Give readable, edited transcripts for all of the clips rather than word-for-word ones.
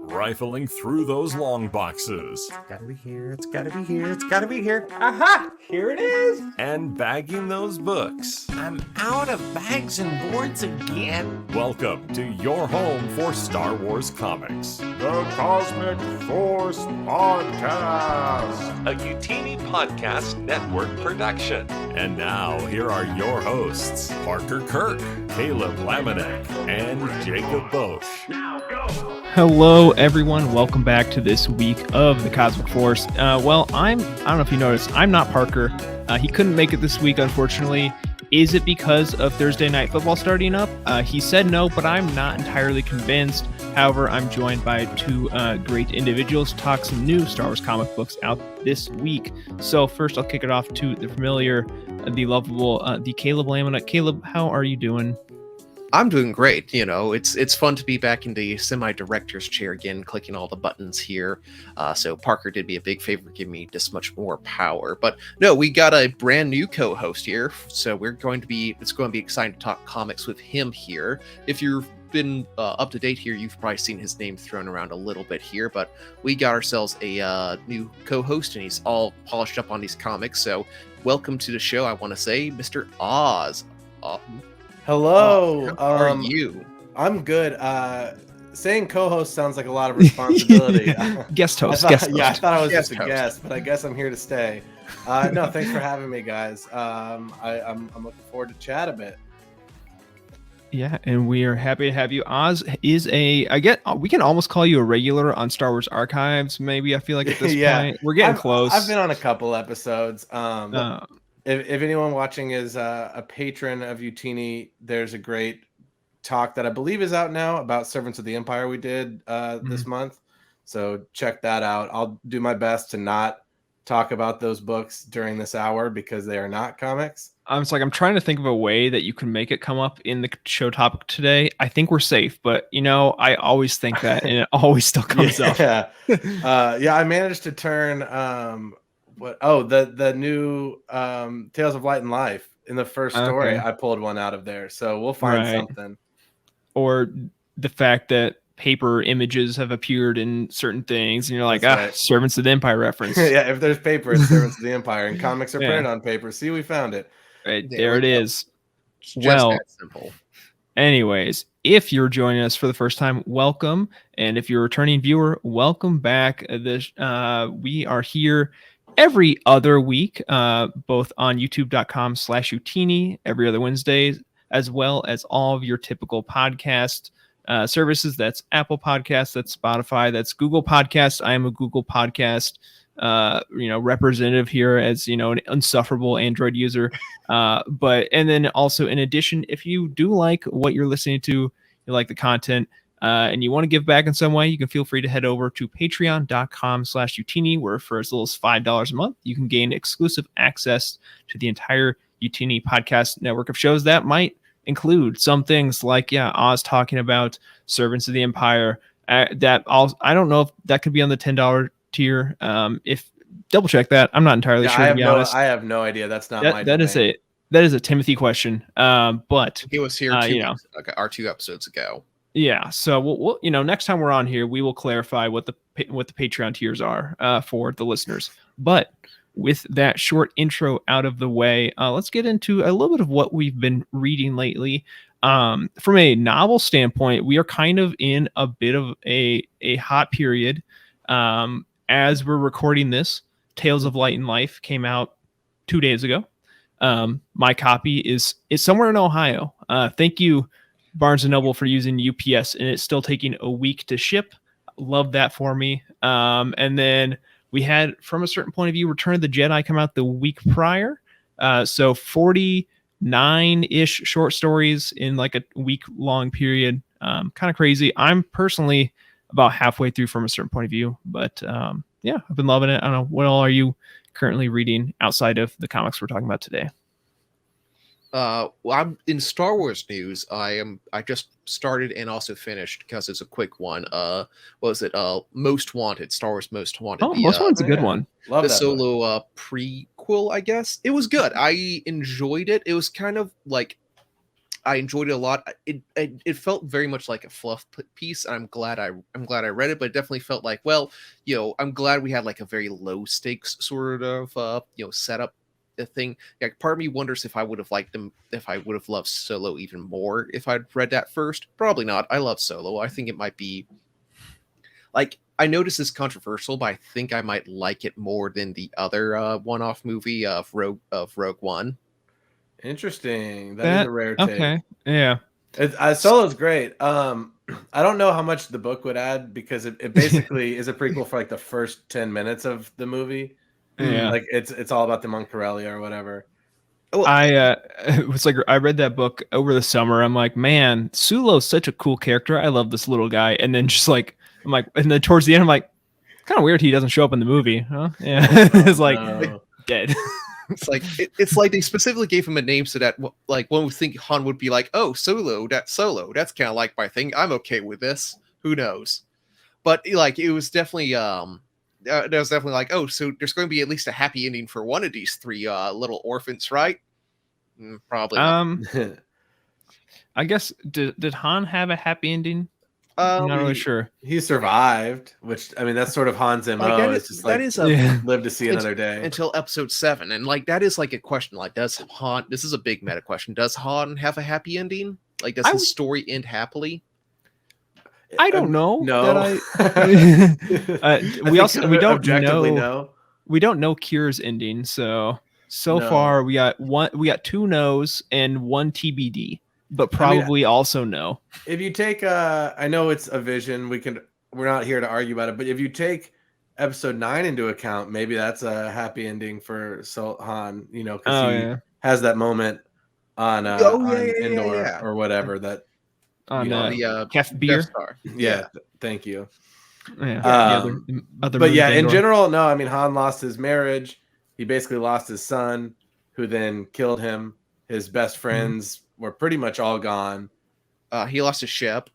rifling through those long boxes. It's gotta be here, it's gotta be here, it's gotta be here. Aha! Here it is! And bagging those books. I'm out of bags and boards again. Welcome to your home for Star Wars comics. The Cosmic Force Podcast. A Youtini Podcast Network production. And now, here are your hosts, Parker Kirk, Caleb Lamanek, and Jacob Bosch. Now go! Hello, everyone. Welcome back to this week of the Cosmic Force. I don't know if you noticed, I'm not Parker. He couldn't make it this week, unfortunately. Is it because of Thursday Night Football starting up? He said no, but I'm not entirely convinced. However, I'm joined by two great individuals to talk some new Star Wars comic books out this week. So first, I'll kick it off to the familiar, the lovable, the Caleb Lamanek. Caleb, how are you doing? I'm doing great. You know, it's fun to be back in the semi-director's chair again, clicking all the buttons here. So Parker did me a big favor, giving me this much more power. But no, we got a brand new co-host here, so it's going to be exciting to talk comics with him here. If you've been up to date here, you've probably seen his name thrown around a little bit here, but we got ourselves a new co-host, and he's all polished up on these comics. So welcome to the show, I want to say, Mr. Oz. Hello. How are you? I'm good. Saying co-host sounds like a lot of responsibility. Guest host. I thought I was Guest just a host. guest, but I guess I'm here to stay. No, thanks for having me, guys. I'm looking forward to chat a bit. Yeah, and we are happy to have you. Oz is we can almost call you a regular on Star Wars Archives, maybe. I feel like at this point. We're getting close. I've been on a couple episodes. If anyone watching is a patron of Youtini, there's a great talk that I believe is out now about Servants of the Empire we did this month. So check that out. I'll do my best to not talk about those books during this hour because they are not comics. I'm trying to think of a way that you can make it come up in the show topic today. I think we're safe, but I always think that, and it always still comes up. I managed to turn the new Tales of Light and Life in the first story. Okay. I pulled one out of there, so we'll find something. Or the fact that paper images have appeared in certain things, and you're like, right. Servants of the Empire reference. Yeah, if there's paper, it's Servants of the Empire, and comics are printed on paper. See, we found it. Right there it is. It's just that simple. Anyways, if you're joining us for the first time, welcome, and if you're a returning viewer, welcome back. We are here every other week, both on youtube.com/Youtini every other Wednesday, as well as all of your typical podcast services. That's Apple Podcasts, that's Spotify, that's Google Podcasts. I am a Google Podcast representative here as an insufferable Android user. And then also, in addition, if you do like what you're listening to, you like the content, and you want to give back in some way, you can feel free to head over to patreon.com/Youtini, where for as little as $5 a month, you can gain exclusive access to the entire Youtini podcast network of shows that might include some things like, Oz talking about Servants of the Empire. I don't know if that could be on the $10 tier. If double check that. I'm not entirely sure, to be honest. I have no idea. That's not my that is a Timothy question. But he was here two episodes ago. Yeah, so we'll next time we're on here, we will clarify what the Patreon tiers are for the listeners. But with that short intro out of the way, let's get into a little bit of what we've been reading lately. From a novel standpoint, we are kind of in a bit of a hot period. As we're recording this, Tales of Light and Life came out 2 days ago. My copy is somewhere in Ohio. Thank you, Barnes & Noble, for using UPS, and it's still taking a week to ship. Love that for me. And then we had, from a certain point of view, Return of the Jedi come out the week prior. So 49-ish short stories in like a week-long period. Kind of crazy. I'm personally about halfway through from a certain point of view, but I've been loving it. I don't know, what all are you currently reading outside of the comics we're talking about today? Well, I'm in Star Wars news. I just started and also finished, because it's a quick one. What was it? Most Wanted, Star Wars Most Wanted. Oh, Most Wanted's a good one. Love the that solo prequel, I guess. It was good. I enjoyed it. It was kind of like I enjoyed it a lot. It felt very much like a fluff piece, and I'm glad I read it. But it definitely felt like, well, I'm glad we had like a very low stakes sort of setup thing. Like, part of me wonders if I would have liked them, if I would have loved Solo even more if I'd read that first. Probably not. I love Solo. I think it might be like, I noticed it's controversial, but I think I might like it more than the other one-off movie of Rogue One. Interesting. That is a rare take. Okay. Yeah. Solo's great. I don't know how much the book would add, because it basically is a prequel for like the first 10 minutes of the movie. Yeah. Like it's all about them on Corellia or whatever. It was like, I read that book over the summer. I'm like, man, Sulo's such a cool character. I love this little guy. And then just like, I'm like, and then towards the end, I'm like, kind of weird he doesn't show up in the movie, huh? Yeah. It's like dead. It's like they specifically gave him a name so that, like, one would think Han would be like, oh, Solo. That's kind of like my thing. I'm okay with this. Who knows? But like, it was definitely there was definitely like, oh, so there's going to be at least a happy ending for one of these three little orphans, right? Probably not. I guess did Han have a happy ending? I'm not really sure. He survived, which, I mean, that's sort of Han's MO. It's just like, live to see another day until episode 7, and like that is like a question. Like, does Han? This is a big meta question. Does Han have a happy ending? Like, does his story end happily? I don't know. No, we don't know. We don't know Kier's ending. So far we got 2 no's and 1 TBD. But probably also no. If you take, I know it's a vision. We're not here to argue about it. But if you take episode 9 into account, maybe that's a happy ending for Han. Because he has that moment on Endor or whatever that on the Kef beer. Yeah, thank you. Yeah. But yeah, in general, no. I mean, Han lost his marriage. He basically lost his son, who then killed him. His best friends were pretty much all gone. He lost his ship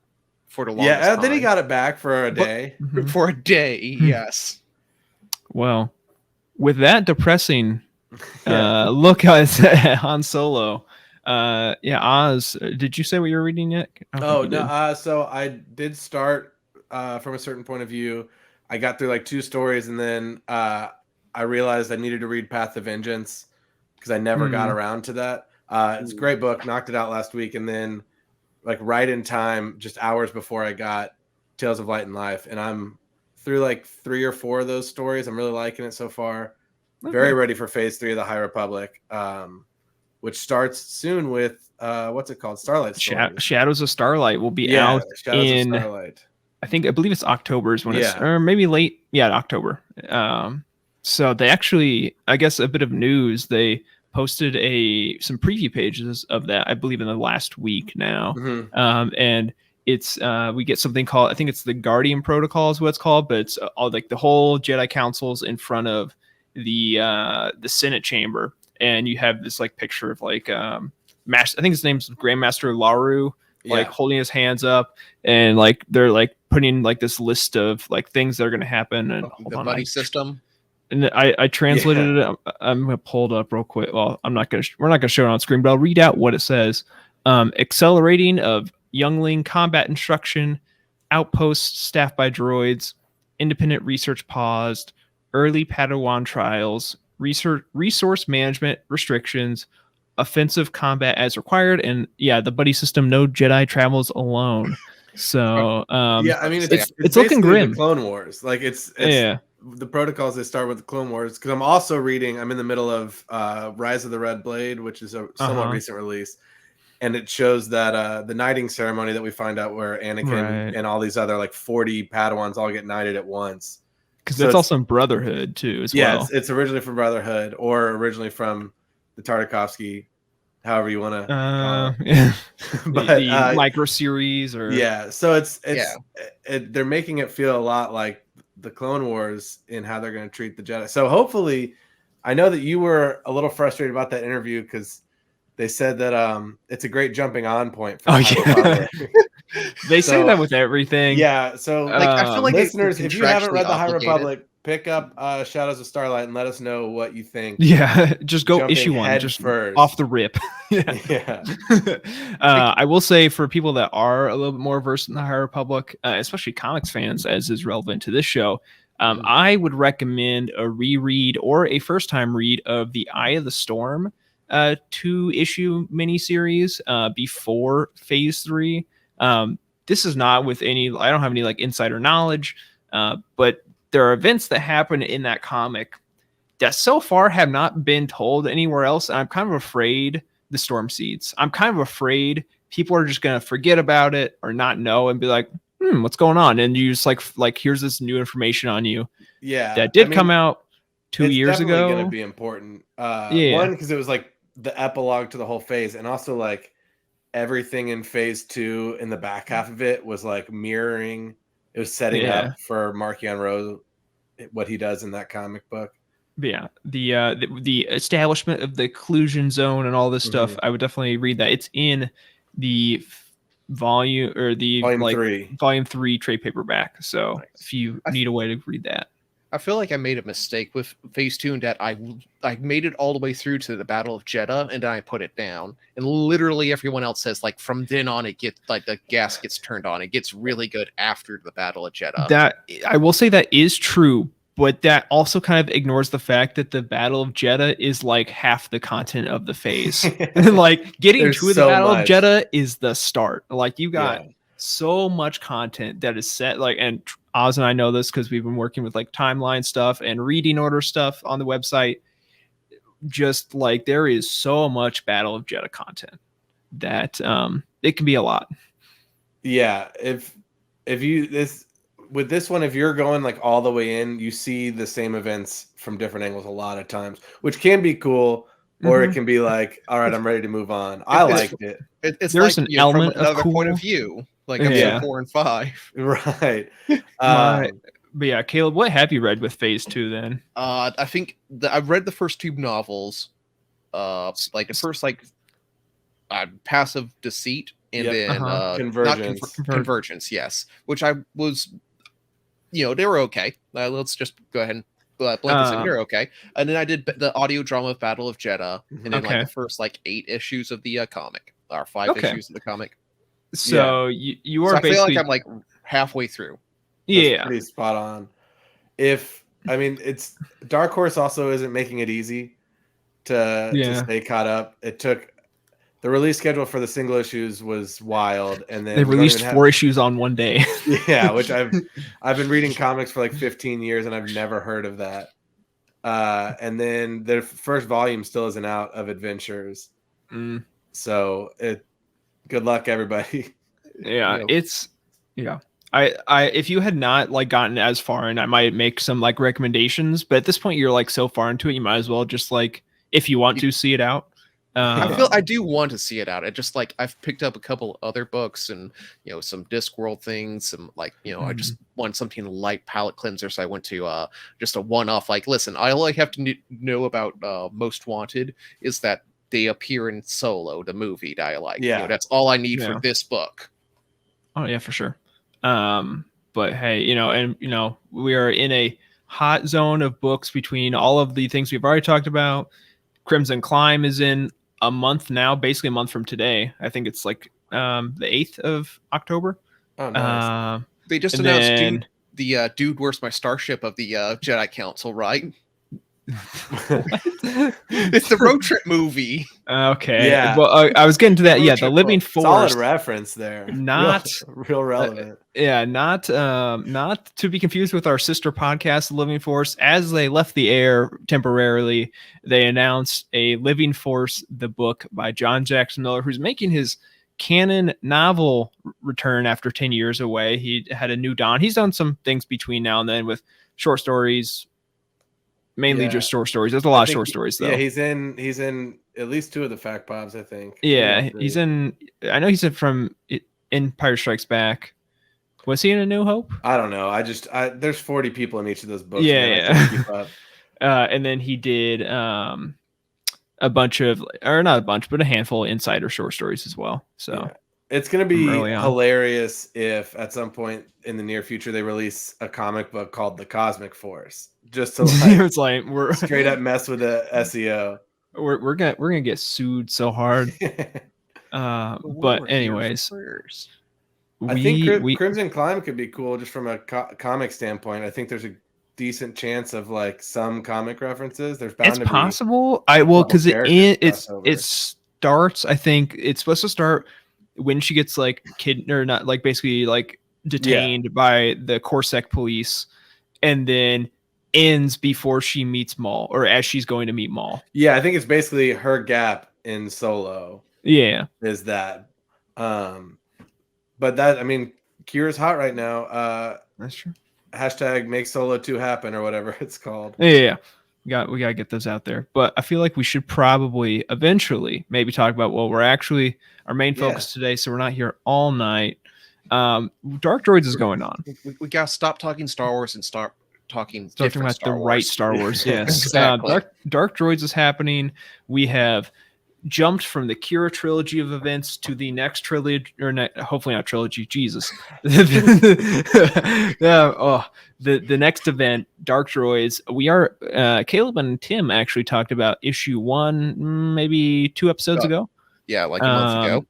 for the longest time. Then he got it back for a day. For a day, yes. Well, with that depressing look at Han Solo, Oz, did you say what you were reading yet? No. So I did start from a certain point of view. I got through like 2 stories, and then I realized I needed to read Path of Vengeance because I never got around to that. It's a great book. Knocked it out last week, and then like right in time, just hours before I got Tales of Light and Life, and I'm through like 3 or 4 of those stories. I'm really liking it so far. Okay. Very ready for Phase 3 of the High Republic, which starts soon with what's it called? Starlight Stories. Shadows of Starlight will be out in I believe it's October is when it's, or maybe late. Yeah, October. So they actually, I guess, a bit of news. They posted some preview pages of that, I believe, in the last week now. And it's we get something called, I think it's the Guardian Protocol is what it's called, but it's all like the whole Jedi Council's in front of the Senate chamber, and you have this like picture of like I think his name's Grandmaster Laru, like holding his hands up, and like they're like putting like this list of like things that are going to happen, and the buddy system. And I translated it. I'm gonna pull it up real quick. Well, we're not gonna show it on screen, but I'll read out what it says. Accelerating of youngling combat instruction, outposts staffed by droids, independent research paused, early Padawan trials, resource management restrictions, offensive combat as required, and the buddy system. No Jedi travels alone. So I mean, it's looking grim. The Clone Wars, like it's the protocols they start with the Clone Wars, because I'm also reading, I'm in the middle of Rise of the Red Blade, which is a somewhat recent release, and it shows that the knighting ceremony that we find out where Anakin and all these other like 40 Padawans all get knighted at once, because that's also in Brotherhood too as well. It's originally from Brotherhood, or originally from the Tartakovsky, however you want to but the micro series, or so they're making it feel a lot like the Clone Wars in how they're going to treat the Jedi. So hopefully, I know that you were a little frustrated about that interview because they said that it's a great jumping on point for they say that with everything. So I feel like listeners, if you haven't read the High Republic pick up Shadows of Starlight and let us know what you think. Yeah, just go Jumping issue 1, head just first. off the rip. Yeah. I will say for people that are a little bit more versed in the High Republic, especially comics fans, as is relevant to this show, I would recommend a reread or a first-time read of the Eye of the Storm 2-issue miniseries before Phase 3. This is not with any, I don't have any like insider knowledge, but there are events that happen in that comic that so far have not been told anywhere else. And I'm kind of afraid the Storm Seeds. I'm kind of afraid people are just going to forget about it or not know and be like, what's going on? And you just like, here's this new information on you. Yeah. That did come out 2 years ago. It's going to be important. Yeah. One, because it was like the epilogue to the whole phase. And also like everything in Phase 2 in the back half of it was like mirroring. It was setting up for Marchion Rose, what he does in that comic book. Yeah, the establishment of the occlusion zone and all this stuff, I would definitely read that. It's in the volume or the volume 3 trade paperback. So if you need a way to read that. I feel like I made a mistake with Phase 2 in that I made it all the way through to the Battle of Jeddah and then I put it down. And literally everyone else says like from then on it gets like the gas gets turned on. It gets really good after the Battle of Jeddah. That I will say that is true, but that also kind of ignores the fact that the Battle of Jeddah is like half the content of the phase. Like getting to the Battle of Jeddah is the start. Like you got so much content that is set, like, and Oz and I know this because we've been working with like timeline stuff and reading order stuff on the website. Just like there is so much Battle of Jeddah content that it can be a lot. Yeah, if you with this one, if you're going like all the way in, you see the same events from different angles a lot of times, which can be cool, or it can be like, all right, I'm ready to move on. I liked it. It's there's like, an element from another of cool point of view, like episode 4 and 5. Right. But yeah, Caleb, what have you read with Phase 2 then? I think I've read the first 2 novels. Like the first Passive Deceit and then Convergence, yes. Which I was, they were okay. Let's just go ahead and they're okay. And then I did the audio drama of Battle of Jeddah, and then like the first 8 issues of the comic, or 5 issues of the comic. So you are basically, I feel like I'm like halfway through. That's pretty spot on. It's Dark Horse also isn't making it easy to stay caught up. It took the release schedule for the single issues was wild, and then they released 4 issues on one day. Yeah, which I've been reading comics for like 15 years and I've never heard of that. And then their first volume still isn't out of Adventures. So good luck, everybody. Yeah, I if you had not gotten as far in, I might make some recommendations, but at this point you're so far into it, you might as well just if you want to see it out. I do want to see it out. It just I've picked up a couple other books and some Discworld things, some I just want something light palette cleanser, so I went to just a one-off. Listen, all I have to know about Most Wanted is that they appear in Solo, the movie that I like. Yeah, that's all I need for this book. Oh yeah, for sure. But hey, and we are in a hot zone of books between all of the things we've already talked about. Crimson Climb is in a month now, basically a month from today. I think it's the 8th of October. Oh, nice. They just announced Dude, Where's My Starship of the Jedi Council, right? It's the road trip movie. Okay. Yeah. Well, I was getting to that. Yeah, the Living Force. Solid reference there. Not real relevant. Not to be confused with our sister podcast, The Living Force. As they left the air temporarily, they announced a Living Force, the book by John Jackson Miller, who's making his canon novel return after 10 years away. He had a new dawn. He's done some things between now and then with short stories. Mainly just short stories. There's a lot of short stories, though. Yeah, he's in at least 2 of the Fact Pops, I think. Yeah, he's in. I know he's in Empire Strikes Back. Was he in A New Hope? I don't know. There's 40 people in each of those books. Yeah. And then he did a bunch of, or not a bunch, but a handful of insider short stories as well. So It's going to be early on. hilarious if at some point in the near future they release a comic book called The Cosmic Force, just to like It's like we're straight up mess with the SEO. we're gonna get sued so hard. But anyways, I think we Crimson Climb could be cool just from a comic standpoint. I think there's a decent chance of like some comic references. There's bound it's to be possible. Because characters it starts. I think it's supposed to start when she gets like or not, like basically like detained by the Corsac police, and then ends before she meets Maul, or as she's going to meet Maul. Yeah, I think it's basically her gap in Solo. Yeah, is that. But that, I mean, Kira's hot right now. that's true. Hashtag make Solo 2 happen or whatever it's called. Yeah. We gotta get those out there. But I feel like we should probably eventually maybe talk about what we're actually our main focus today, so we're not here all night. Dark Droids is going on. We gotta stop talking Star Wars and start talking about Star the Wars. right Star Wars. Yes, Exactly. Dark Droids is happening. We have jumped from the Kira trilogy of events to the next trilogy, or hopefully not trilogy. Jesus, the next event, Dark Droids. We are Caleb and Tim actually talked about issue 1, maybe 2 episodes ago. Yeah, like a month ago.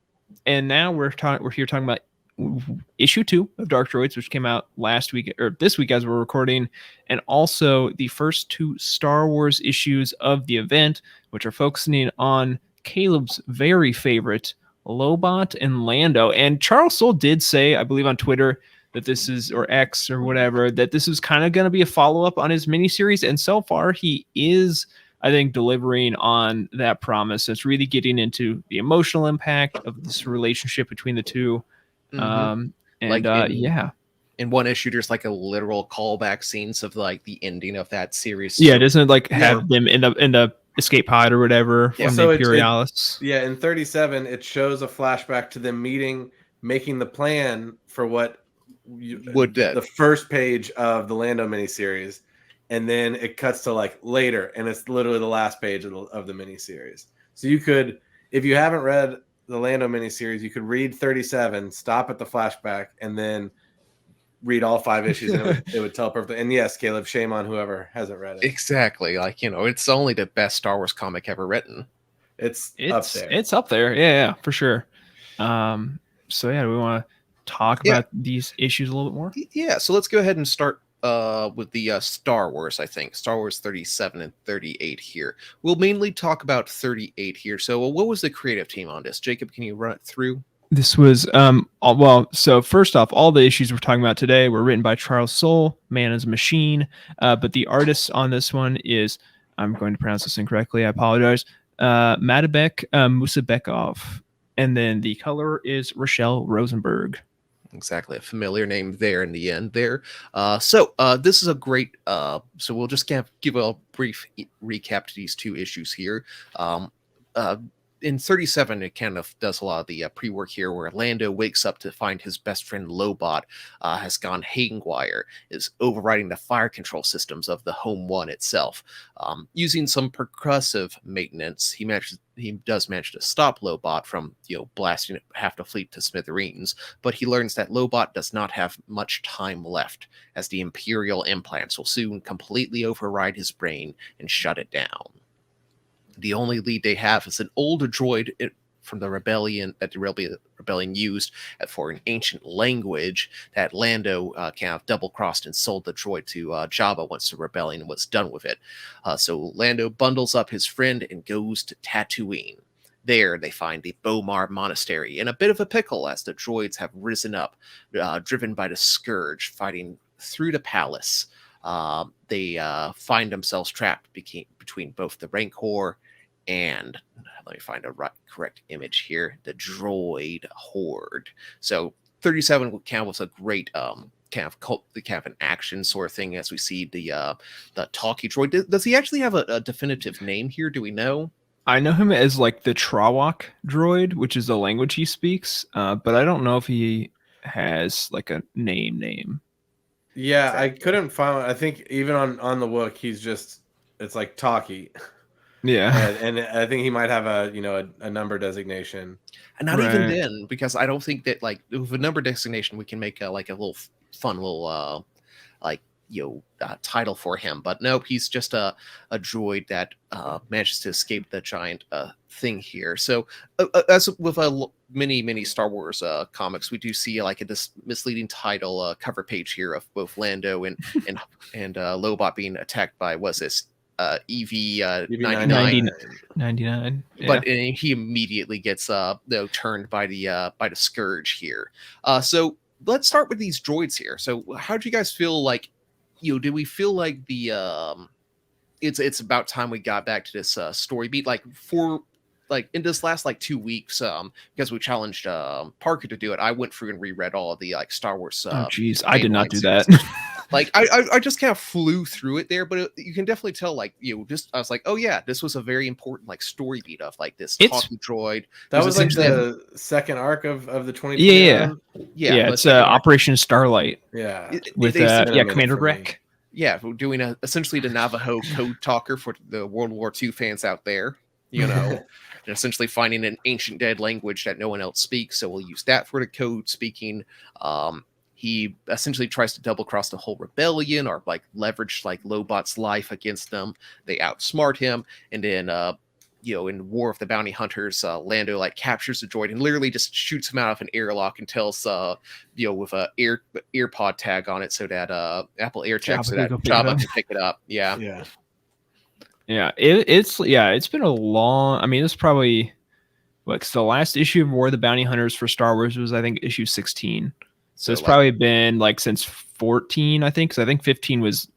And now we're here talking about issue 2 of Dark Droids, which came out last week or this week as we're recording, and also the first 2 Star Wars issues of the event, which are focusing on Caleb's very favorite Lobot and Lando. And Charles Soule did say, I believe on Twitter, that this is, or X or whatever, that this is kind of going to be a follow-up on his miniseries. And so far he is, I think, delivering on that promise. It's really getting into the emotional impact of this relationship between the two. Mm-hmm. In one issue, there's like a literal callback scenes of like the ending of that series. Yeah, doesn't it like have them in the escape pod or whatever from the Imperialis? In 37, it shows a flashback to them meeting, making the plan for what the first page of the Lando miniseries, and then it cuts to like later, and it's literally the last page of the miniseries. So you could, if you haven't read the Lando miniseries, you could read 37, stop at the flashback, and then read all 5 issues, and it would tell perfectly. And yes, Caleb, shame on whoever hasn't read it. Exactly. Like, it's only the best Star Wars comic ever written. It's up there. It's up there. Yeah, for sure. So yeah, do we want to talk about these issues a little bit more? Yeah, so let's go ahead and start with the Star Wars, I think. Star Wars 37 and 38 here. We'll mainly talk about 38 here. So what was the creative team on this? Jacob, can you run it through? This was so first off, all the issues we're talking about today were written by Charles Soule, Man is a Machine, but the artist on this one is, I'm going to pronounce this incorrectly, I apologize, Matabek Musabekov, and then the color is Rochelle Rosenberg. Exactly, a familiar name there in the end there. So this is a great, so we'll just give a brief recap to these 2 issues here. In 37, it kind of does a lot of the pre-work here, where Lando wakes up to find his best friend Lobot has gone haywire, is overriding the fire control systems of the Home One itself. Using some percussive maintenance, he does manage to stop Lobot from blasting half the fleet to smithereens, but he learns that Lobot does not have much time left, as the Imperial implants will soon completely override his brain and shut it down. The only lead they have is an older droid from the Rebellion that the Rebellion used for an ancient language that Lando kind of double-crossed and sold the droid to Jabba once the Rebellion was done with it. So Lando bundles up his friend and goes to Tatooine. There, they find the Bomar Monastery in a bit of a pickle, as the droids have risen up, driven by the Scourge, fighting through the palace. They find themselves trapped between both the Rancor and, let me find a correct image here, the droid horde. So 37 kind of was a great kind of an action sort of thing, as we see the talkie droid. Does he actually have a definitive name here? Do we know? I know him as like the Trawak droid, which is the language he speaks, but I don't know if he has like a name. Yeah, I couldn't find. I think even on the Wook, it's like talkie. Yeah. and I think he might have a number designation. And not even Right. then, because I don't think that like with a number designation we can make a little fun little like title for him. But nope, he's just a droid that manages to escape the giant thing here. So as with many Star Wars comics, we do see like this misleading title cover page here of both Lando and Lobot being attacked by what's this EV 99. 99. Yeah. But he immediately gets turned by the Scourge here. So let's start with these droids here. So how do you guys feel like, do we feel like the it's about time we got back to this story beat, like for like in this last like 2 weeks, because we challenged Parker to do it. I went through and reread all of the like Star Wars jeez, I did not do series. that. Like I just kind of flew through it there, but you can definitely tell like I was like, oh yeah, this was a very important like story beat of like this talking droid. That was like the second arc of the 2020. Yeah. It's Operation Starlight. Yeah, with Commander Wreck. Yeah, we're doing essentially the Navajo code talker for the World War II fans out there. And essentially finding an ancient dead language that no one else speaks, so we'll use that for the code speaking. He essentially tries to double cross the whole rebellion or like leverage like Lobot's life against them. They outsmart him, and then in War of the Bounty Hunters, Lando like captures the droid and literally just shoots him out of an airlock and tells with a earpod tag on it so that Apple AirTag so that Jabba can pick it up. Yeah. It's been a long. I mean, it's probably the last issue of War of the Bounty Hunters for Star Wars was I think issue 16. So it's probably been like since 14, I think, because I think 15 was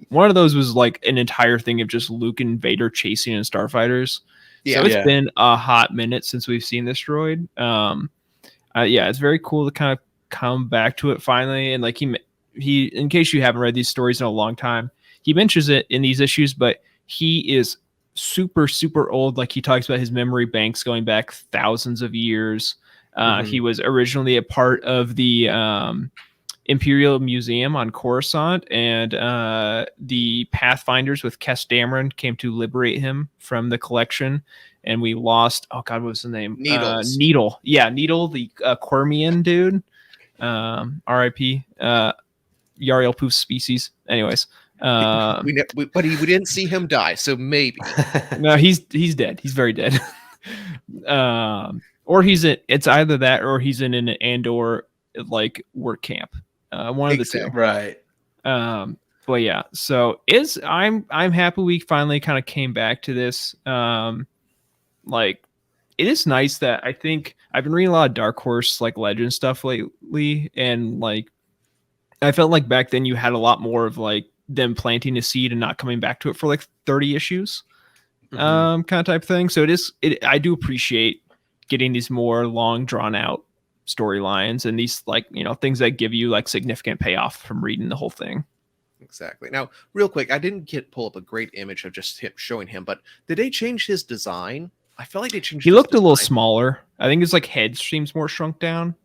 one of those was like an entire thing of just Luke and Vader chasing in starfighters. So it's been a hot minute since we've seen this droid. It's very cool to kind of come back to it finally. And like he, in case you haven't read these stories in a long time, he mentions it in these issues, but he is super, super old. Like he talks about his memory banks going back thousands of years. He was originally a part of the Imperial Museum on Coruscant, and the Pathfinders with Kes Dameron came to liberate him from the collection. And we lost, what was the name? Needle. Needle, the Quirmian dude. R.I.P. Yariel Poof's species. Anyways. But we didn't see him die, so maybe. No, he's dead. He's very dead. Or it's either that or he's in an Andor like work camp. One of the two. Right. But yeah, so I'm happy we finally kind of came back to this. Like it is nice that I think I've been reading a lot of Dark Horse like legend stuff lately, and like I felt like back then you had a lot more of like them planting a seed and not coming back to it for like 30 issues. Kind of type thing. So I do appreciate getting these more long drawn out storylines and these like things that give you like significant payoff from reading the whole thing. Exactly. Now, real quick, I didn't pull up a great image of just him showing him, but did they change his design? I feel like they changed. He looked a little smaller. I think his like head seems more shrunk down.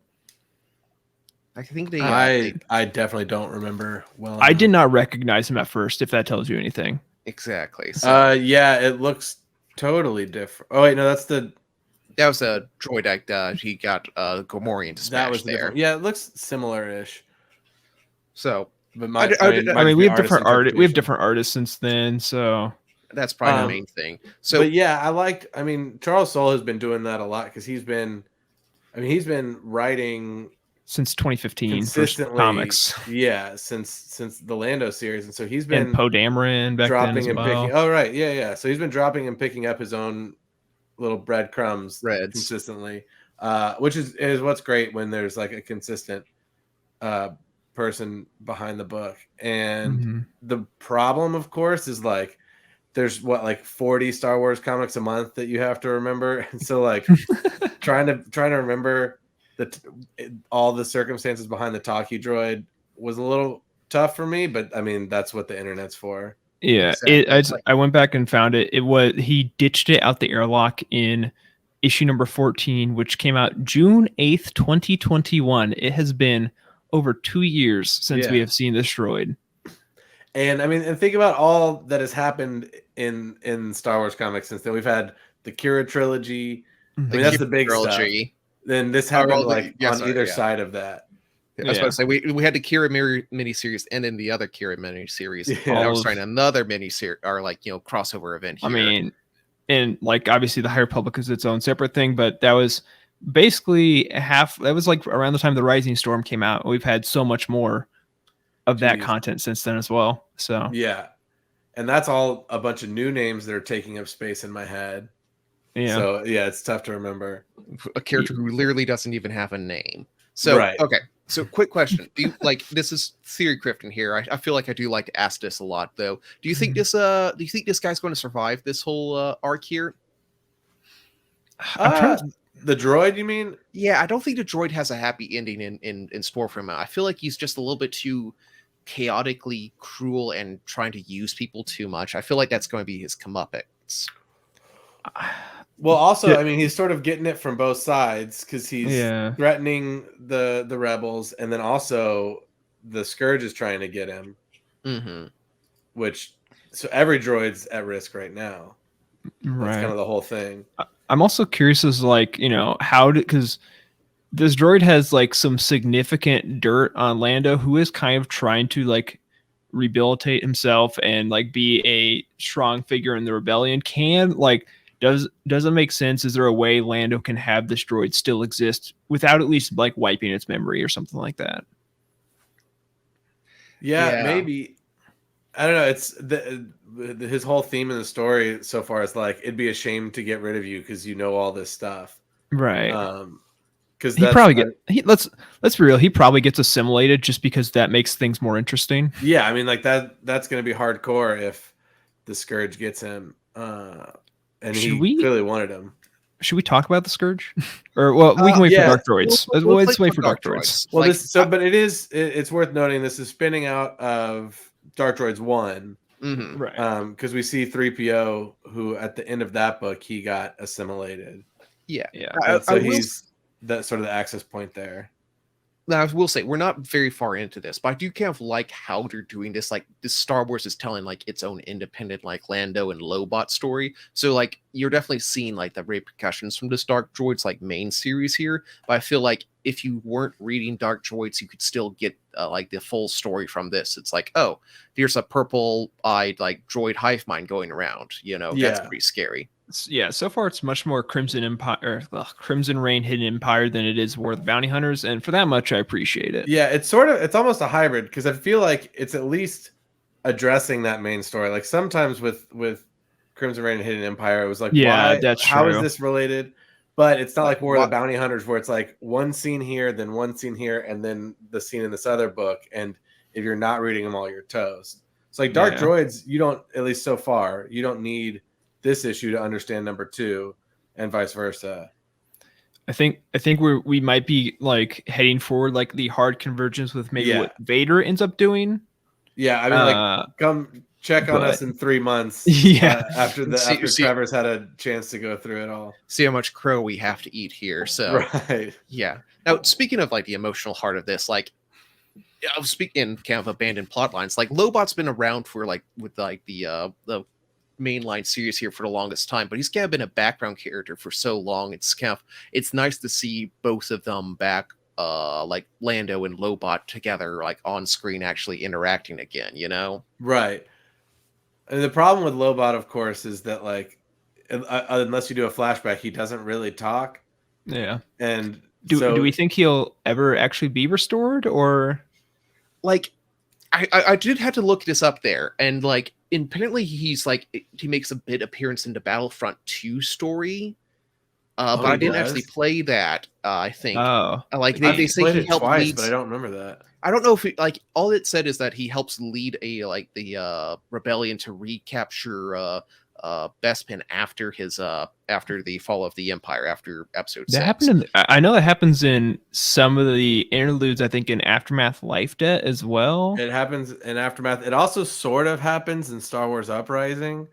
I think they. I definitely don't remember well enough. I did not recognize him at first. If that tells you anything. Exactly. So, it looks totally different. Oh wait, no, that was a droid act. He got Gomorian to smash there. Yeah, it looks similar-ish. So, but we have different artists. We have different artists since then. So that's probably the main thing. So, but yeah, Charles Soule has been doing that a lot because he's been writing since 2015 for comics. Yeah, since the Lando series, and so he's been Poe Dameron back dropping then as and well. picking. Oh right, yeah. So he's been dropping and picking up his own little breadcrumbs consistently, which is what's great when there's like a consistent person behind the book. And the problem, of course, is like there's 40 Star Wars comics a month that you have to remember, and so like trying to remember all the circumstances behind the talkie droid was a little tough for me, but I mean that's what the internet's for. Yeah, I went back and found it. He ditched it out the airlock in issue number 14, which came out June 8th, 2021. It has been over 2 years since we have seen this droid. And I mean, and think about all that has happened in Star Wars comics since then. We've had the Kira trilogy. I Mhm. mean, that's the big stuff. Trilogy. Then this Oh, happened well, like yeah, on sorry, either yeah. side of that. I was about to say we had the Kira miniseries and then the other Kira miniseries. Yeah. And I was trying another miniseries or like crossover event here. I mean, and like obviously the High Republic is its own separate thing, but that was basically that was like around the time the Rising Storm came out. We've had so much more of that Jeez. content since then as well. So Yeah. And that's all a bunch of new names that are taking up space in my head. yeah. So yeah, it's tough to remember. A character who literally doesn't even have a name. So Right. okay. So quick question. Do you like this is theory crafting here. I feel like I do like to ask this a lot though. Do you think this guy's going to survive this whole arc here? The droid, you mean? Yeah, I don't think the droid has a happy ending in store for him. I feel like he's just a little bit too chaotically cruel and trying to use people too much. I feel like that's going to be his comeuppance. Well, also, Yeah. I mean, he's sort of getting it from both sides because he's threatening the rebels, and then also the Scourge is trying to get him. Mm-hmm. So every droid's at risk right now. Right. That's kind of the whole thing. I'm also curious as like, because this droid has like some significant dirt on Lando, who is kind of trying to like rehabilitate himself and like be a strong figure in the rebellion. Does it make sense? Is there a way Lando can have this droid still exist without at least like wiping its memory or something like that? Yeah. Maybe. I don't know. It's his whole theme in the story so far is like, it'd be a shame to get rid of you because you know all this stuff. Right. Because he probably let's be real. He probably gets assimilated just because that makes things more interesting. Yeah, I mean, like that's going to be hardcore if the Scourge gets him. And he clearly wanted him. Should we talk about the Scourge? Or we can wait for Dark Droids. Let's wait for Dark Droids. Well, but it's worth noting this is spinning out of Dark Droids 1. Mm-hmm. Right. Because we see 3PO, who at the end of that book he got assimilated. Yeah. So he's that sort of the access point there. Now, I will say we're not very far into this, but I do kind of like how they're doing this. Like, this Star Wars is telling like its own independent, like Lando and Lobot story. So, like, you're definitely seeing like the repercussions from this Dark Droids like main series here. But I feel like if you weren't reading Dark Droids, you could still get like the full story from this. It's like, oh, there's a purple-eyed like droid hive mind going around. That's pretty scary. Yeah, so far it's much more Crimson Reign Hidden Empire than it is War of the Bounty Hunters, and for that much I appreciate it. Yeah, it's almost a hybrid because I feel like it's at least addressing that main story. Like sometimes with Crimson Reign and Hidden Empire, it was like, how is this related? But it's not like War of the Bounty Hunters where it's like one scene here, then one scene here, and then the scene in this other book. And if you're not reading them all, you're toast. It's like Dark Droids, you don't, at least so far, you don't need this issue to understand number 2 and vice versa. I think we might be like heading forward like the hard convergence with maybe what Vader ends up doing. Yeah, I mean, come check on us in 3 months. Yeah, after Trevor's had a chance to go through it all. See how much crow we have to eat here. So right, yeah. Now speaking of like the emotional heart of this, like I was speaking kind of abandoned plot lines. Like Lobot's been around for like with like the mainline series here for the longest time, but he's kind of been a background character for so long. It's nice to see both of them back, like Lando and Lobot together, like on screen, actually interacting again. Right. And the problem with Lobot, of course, is that like unless you do a flashback, he doesn't really talk. Yeah. And do we think he'll ever actually be restored, or like I did have to look this up there, and like apparently he makes a bit appearance in the Battlefront 2 story, but I didn't actually play that. I think they say he helped twice, lead, but I don't remember that. I don't know if all it said is that he helps lead the rebellion to recapture Bespin after the fall of the Empire, after episode 6. I know that happens in some of the interludes. I think in Aftermath Life Debt as well. It happens in Aftermath. It also sort of happens in Star Wars Uprising.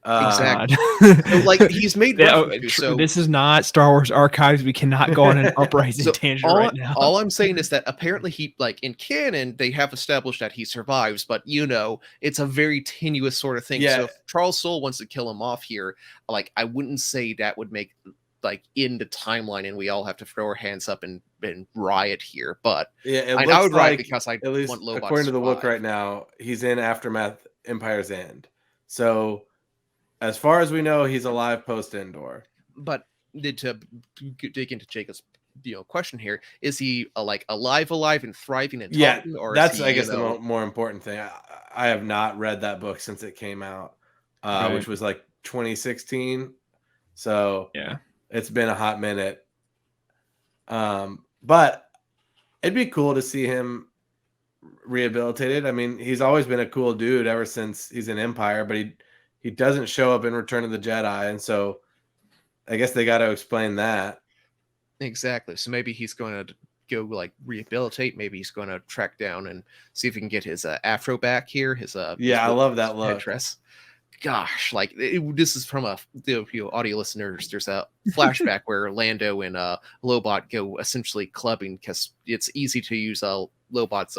Exactly. God. So, like, he's made references, so this is not Star Wars Archives. We cannot go on an uprising tangent right now. all I'm saying is that apparently he, like, in canon, they have established that he survives, but it's a very tenuous sort of thing. Yeah. So if Charles Soule wants to kill him off here, like, I wouldn't say that would make like in the timeline and we all have to throw our hands up and riot here. But yeah, I would riot because I at least want Lobot according to the book survive. right now, he's in Aftermath Empire's End. So as far as we know, he's alive post Endor. But to dig into Jacob's question here, is he like alive and thriving and talking, or that's is he, I guess the more important thing. I have not read that book since it came out, which was like 2016. So yeah, it's been a hot minute. But it'd be cool to see him rehabilitated. I mean, he's always been a cool dude ever since he's in Empire, but he doesn't show up in Return of the Jedi, and so I guess they got to explain that. Exactly. So maybe he's going to go like rehabilitate. Maybe he's going to track down and see if he can get his afro back here. His I love that look. Headdress. Gosh, like this is from audio listeners. There's a flashback where Lando and Lobot go essentially clubbing because it's easy to use Lobot's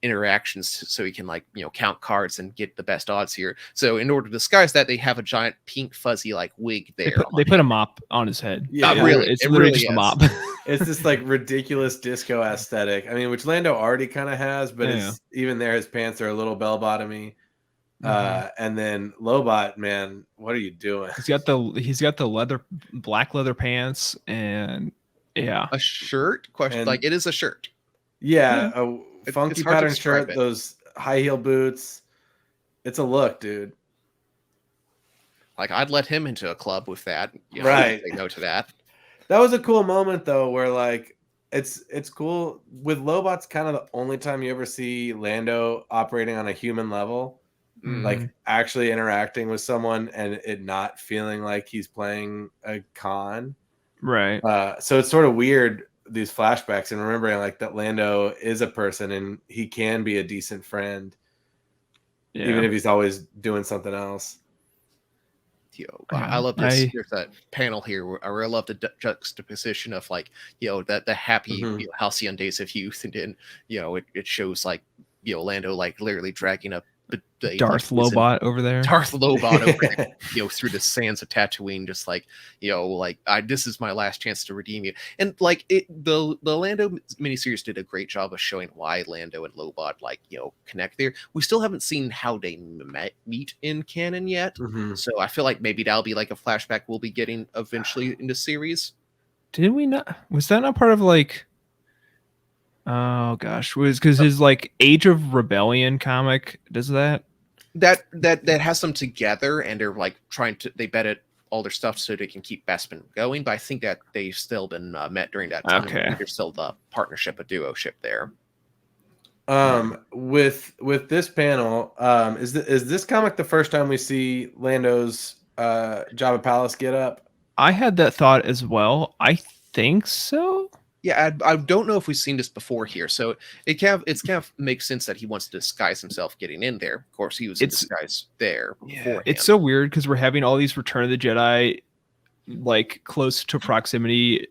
interactions so he can count cards and get the best odds here. So in order to disguise that, they have a giant pink fuzzy like wig there. They put a mop on his head. Yeah, Not really. It's it literally really just is. a mop. It's this like ridiculous disco aesthetic. I mean, which Lando already kind of has, but it's even there. His pants are a little bell bottomy. And then Lobot, man, what are you doing? He's got the black leather pants and a shirt question. Like it is a shirt. Yeah, a funky pattern shirt, it. those high heel boots. It's a look, dude. Like I'd let him into a club with that. Right. Say no to that. That was a cool moment though, where like it's cool with Lobot's kind of the only time you ever see Lando operating on a human level. Like actually interacting with someone and it not feeling like he's playing a con. Right. So it's sort of weird, these flashbacks, and remembering like that Lando is a person and he can be a decent friend, even if he's always doing something else. I love this. There's that panel here where I love the juxtaposition of like, that the happy halcyon days of youth, and then it shows like Lando like literally dragging up Darth Lobot over there. Darth Lobot over there, through the sands of Tatooine, just like, this is my last chance to redeem you. And like the Lando miniseries did a great job of showing why Lando and Lobot connect there. We still haven't seen how they meet in canon yet. So I feel like maybe that'll be like a flashback we'll be getting eventually in the series. Did we not? Was that not part of like? Oh gosh, was because his like Age of Rebellion comic does that? That has them together, and they're like they bet all their stuff so they can keep Bespin going. But I think that they've still been met during that time. Okay, there's still the partnership, a duo ship there. With this panel, is this comic the first time we see Lando's Jabba Palace get up? I had that thought as well. I think so. Yeah, I don't know if we've seen this before here, so it kind of makes sense that he wants to disguise himself getting in there. Of course, he was in disguise there. Yeah, it's so weird because we're having all these Return of the Jedi, like close to proximity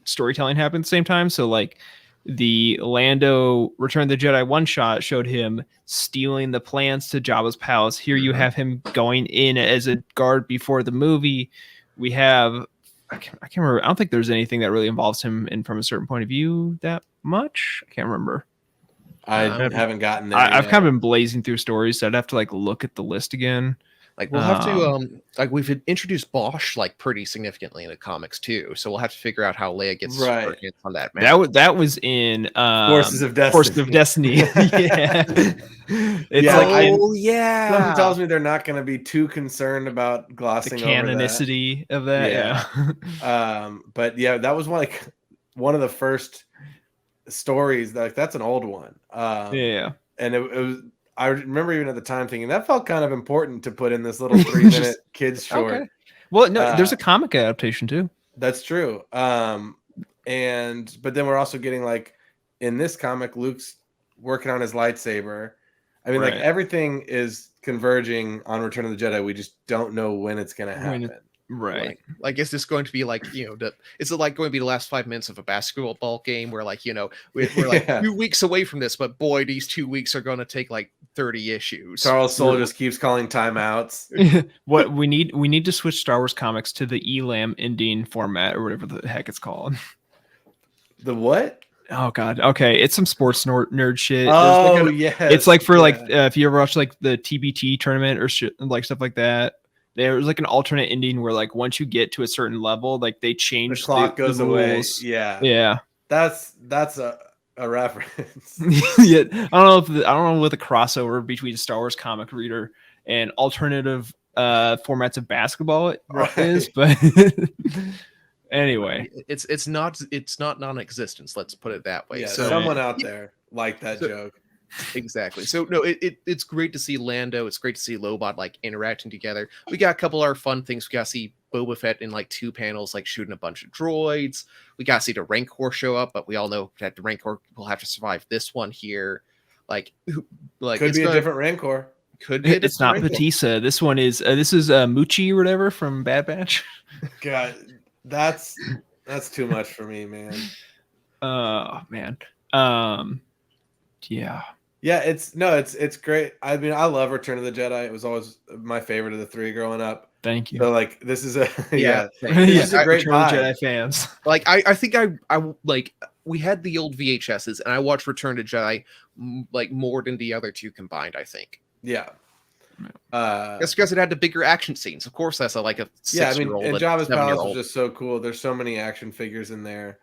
storytelling happen at the same time. So like the Lando Return of the Jedi one shot showed him stealing the plans to Jabba's palace. Here you have him going in as a guard before the movie. We have. I can't remember. I don't think there's anything that really involves him in from a certain point of view that much. I can't remember. I haven't gotten there. I've kind of been blazing through stories, so I'd have to like look at the list again. Like we'll have to like we've introduced Bosch like pretty significantly in the comics too, so we'll have to figure out how Leia gets on that map. That was in Forces of Destiny. Forces of Destiny. Yeah. It's Something tells me they're not going to be too concerned about glossing the canonicity of that. Yeah. But yeah, that was one of the first stories. That's an old one. And it was. I remember even at the time thinking that felt kind of important to put in this little 3-minute kids short. Okay. Well, no, there's a comic adaptation too. That's true. But then we're also getting like in this comic, Luke's working on his lightsaber. I mean, like Right. everything is converging on Return of the Jedi. We just don't know when it's going to When happen. Right. Like, is this going to be like, is it like going to be the last 5 minutes of a basketball game where like, we're like Yeah. 2 weeks away from this, but boy, these 2 weeks are going to take like 30 issues. Charles Soule just keeps calling timeouts. What we need to switch Star Wars comics to the ELAM ending format or whatever the heck it's called. The what? Oh God. Okay, it's some sports nerd shit. Oh, yeah. It's like for like if you ever watch like the TBT tournament or shit, like stuff like that. There's like an alternate ending where like once you get to a certain level, like they change the clock goes the away. rules. Yeah. Yeah. That's a reference. Yeah. I don't know what the crossover between Star Wars comic reader and alternative formats of basketball is, but anyway. It's not non-existence. Let's put it that way. Yeah, So someone out there liked that joke. exactly. So no, it's great to see Lando. It's great to see Lobot like interacting together. We got a couple of our fun things. We got to see Boba Fett in like 2 panels, like shooting a bunch of droids. We got to see the Rancor show up, but we all know that the Rancor will have to survive this one here. Like Could be a different Rancor. Could be. It's not Batista. This one is Moochie or whatever from Bad Batch. God, that's too much for me, man. Man. Yeah. Yeah, it's great. I mean, I love Return of the Jedi. It was always my favorite of the 3 growing up. Thank you. So like this is a Yeah. this is a great Return of the vibe. Jedi fans. Like I think I like we had the old VHSs and I watched Return to Jedi like more than the other 2 combined, I think. Yeah. That's because it had the bigger action scenes. Of course, that's like a 6-year-old. And Jabba's Palace was 7-year-old. just so cool. There's so many action figures in there.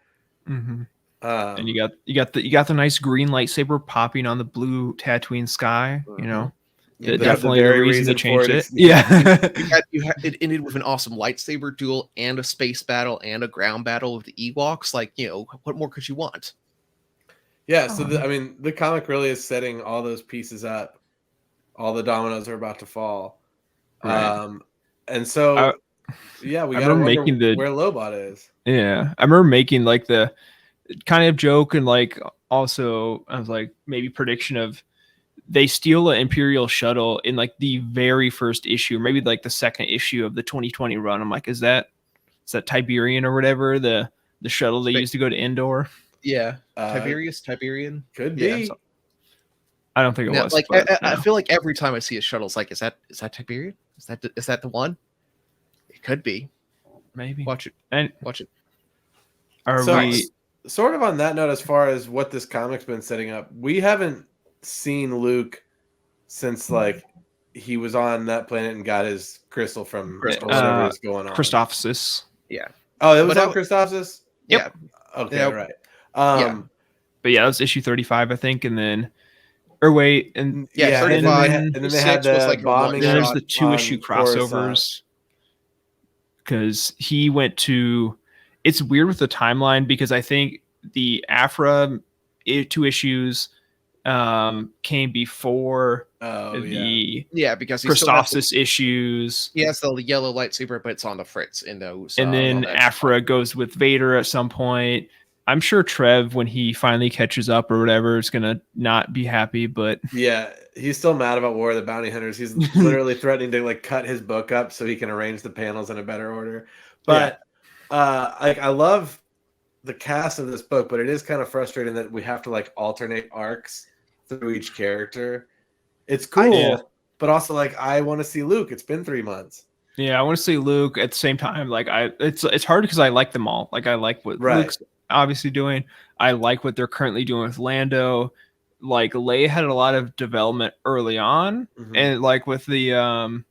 Mm-hmm. And you got the nice green lightsaber popping on the blue Tatooine sky. You know, definitely very a reason to reason for change it. it. Yeah. It ended with an awesome lightsaber duel and a space battle and a ground battle with the Ewoks. Like, what more could you want? Yeah, so I mean, the comic really is setting all those pieces up. All the dominoes are about to fall. Right. And so, we got to wonder where Lobot is. Yeah, I remember making like the kind of joke and like also I was like maybe prediction of they steal an Imperial shuttle in like the very first issue, maybe like the second issue of the 2020 run. I'm like, is that Tiberian or whatever the shuttle they used to go to Endor? Yeah, Tiberian Could be. Yeah, I don't think it was. Like I feel like every time I see a shuttle, it's like, is that Tiberian? Is that the one? It could be. Maybe Watch it. Are So, we? sort of on that note, as far as what this comic's been setting up, we haven't seen Luke since like he was on that planet and got his crystal from whatever is going on. Christophsis. Yeah. Oh, it was But on Christophsis? Yep. Okay, Yep. right. But yeah, that was issue 35, I think, and then or wait, and Yeah, and 35. then they had 6 was the like a bombing. then there's shot the 2-issue on crossovers Coruscant. because he went to. It's weird with the timeline because I think the Afra 2 issues came before because he still has Christophsis issues. He has the yellow lightsaber, but it's on the fritz in those. And then Afra goes with Vader at some point. I'm sure Trev, when he finally catches up or whatever, is gonna not be happy. But yeah, he's still mad about War of the Bounty Hunters. He's literally threatening to like cut his book up so he can arrange the panels in a better order. But I love the cast of this book, but it is kind of frustrating that we have to like alternate arcs through each character. It's cool, but also like I want to see Luke. It's been 3 months. Yeah, I want to see Luke at the same time. Like it's hard because I like them all. Like I like what Luke's obviously doing. I like what they're currently doing with Lando. Like Leia had a lot of development early on, and like with the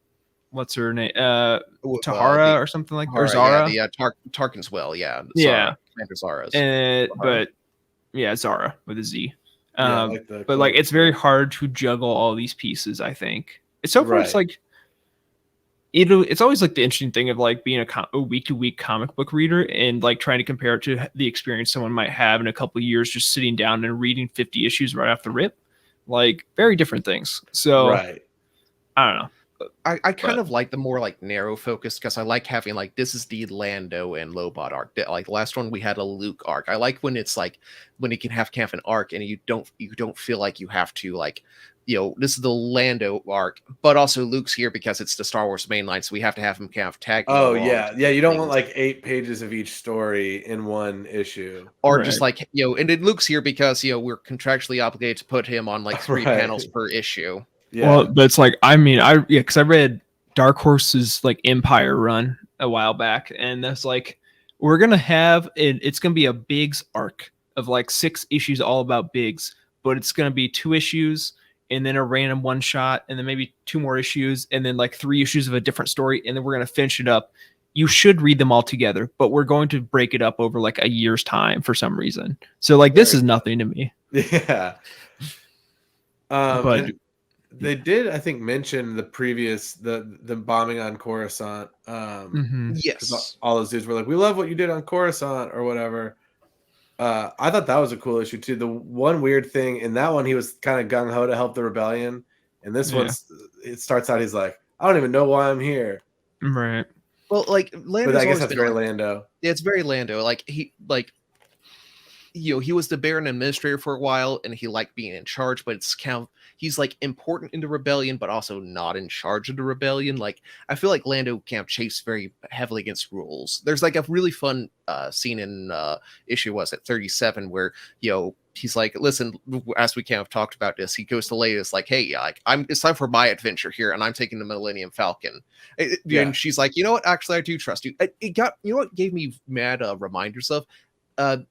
what's her name, Tahara or something like, or Zara. Yeah, Tarkin's well, Commander Zara's. But yeah, Zara with a Z. But like it's very hard to juggle all these pieces. I think it's so far. It's like it's always like the interesting thing of like being a week-to-week comic book reader and like trying to compare it to the experience someone might have in a couple of years just sitting down and reading 50 issues right off the rip. Like very different things. So I don't know. I kind of like the more like narrow focus because I like having like this is the Lando and Lobot arc. Like the last one we had a Luke arc. I like when it's like when you can have kind of an arc and you don't feel like you have to like, this is the Lando arc, but also Luke's here because it's the Star Wars mainline, so we have to have him kind of tag. Oh yeah. You don't want like 8 pages of each story in one issue, or just like and then Luke's here because we're contractually obligated to put him on like 3 panels per issue. Yeah. Well, but it's like because I read Dark Horse's like Empire run a while back, and that's like we're gonna have it's gonna be a Biggs arc of like 6 issues all about Biggs, but it's gonna be 2 issues and then a random one shot, and then maybe 2 more issues, and then like 3 issues of a different story, and then we're gonna finish it up. You should read them all together, but we're going to break it up over like a year's time for some reason. So like this is nothing to me. Yeah. But they did, I think, mention the previous the bombing on Coruscant. Yes, all those dudes were like, "We love what you did on Coruscant" or whatever. I thought that was a cool issue too. The one weird thing in that one, he was kind of gung ho to help the rebellion, and this one, it starts out he's like, "I don't even know why I'm here." Right. Well, like Lando's but I guess always that's been very like, Lando. Yeah, it's very Lando. Like he was the Baron administrator for a while, and he liked being in charge. But it's kind of he's like important in the rebellion, but also not in charge of the rebellion. Like I feel like Lando kind of chased very heavily against rules. There's like a really fun scene in issue 37 where he's like, listen, as we kind of talked about this, he goes to Leia, it's like, hey, like it's time for my adventure here, and I'm taking the Millennium Falcon. And she's like, you know what? Actually, I do trust you. It got what gave me mad reminders of.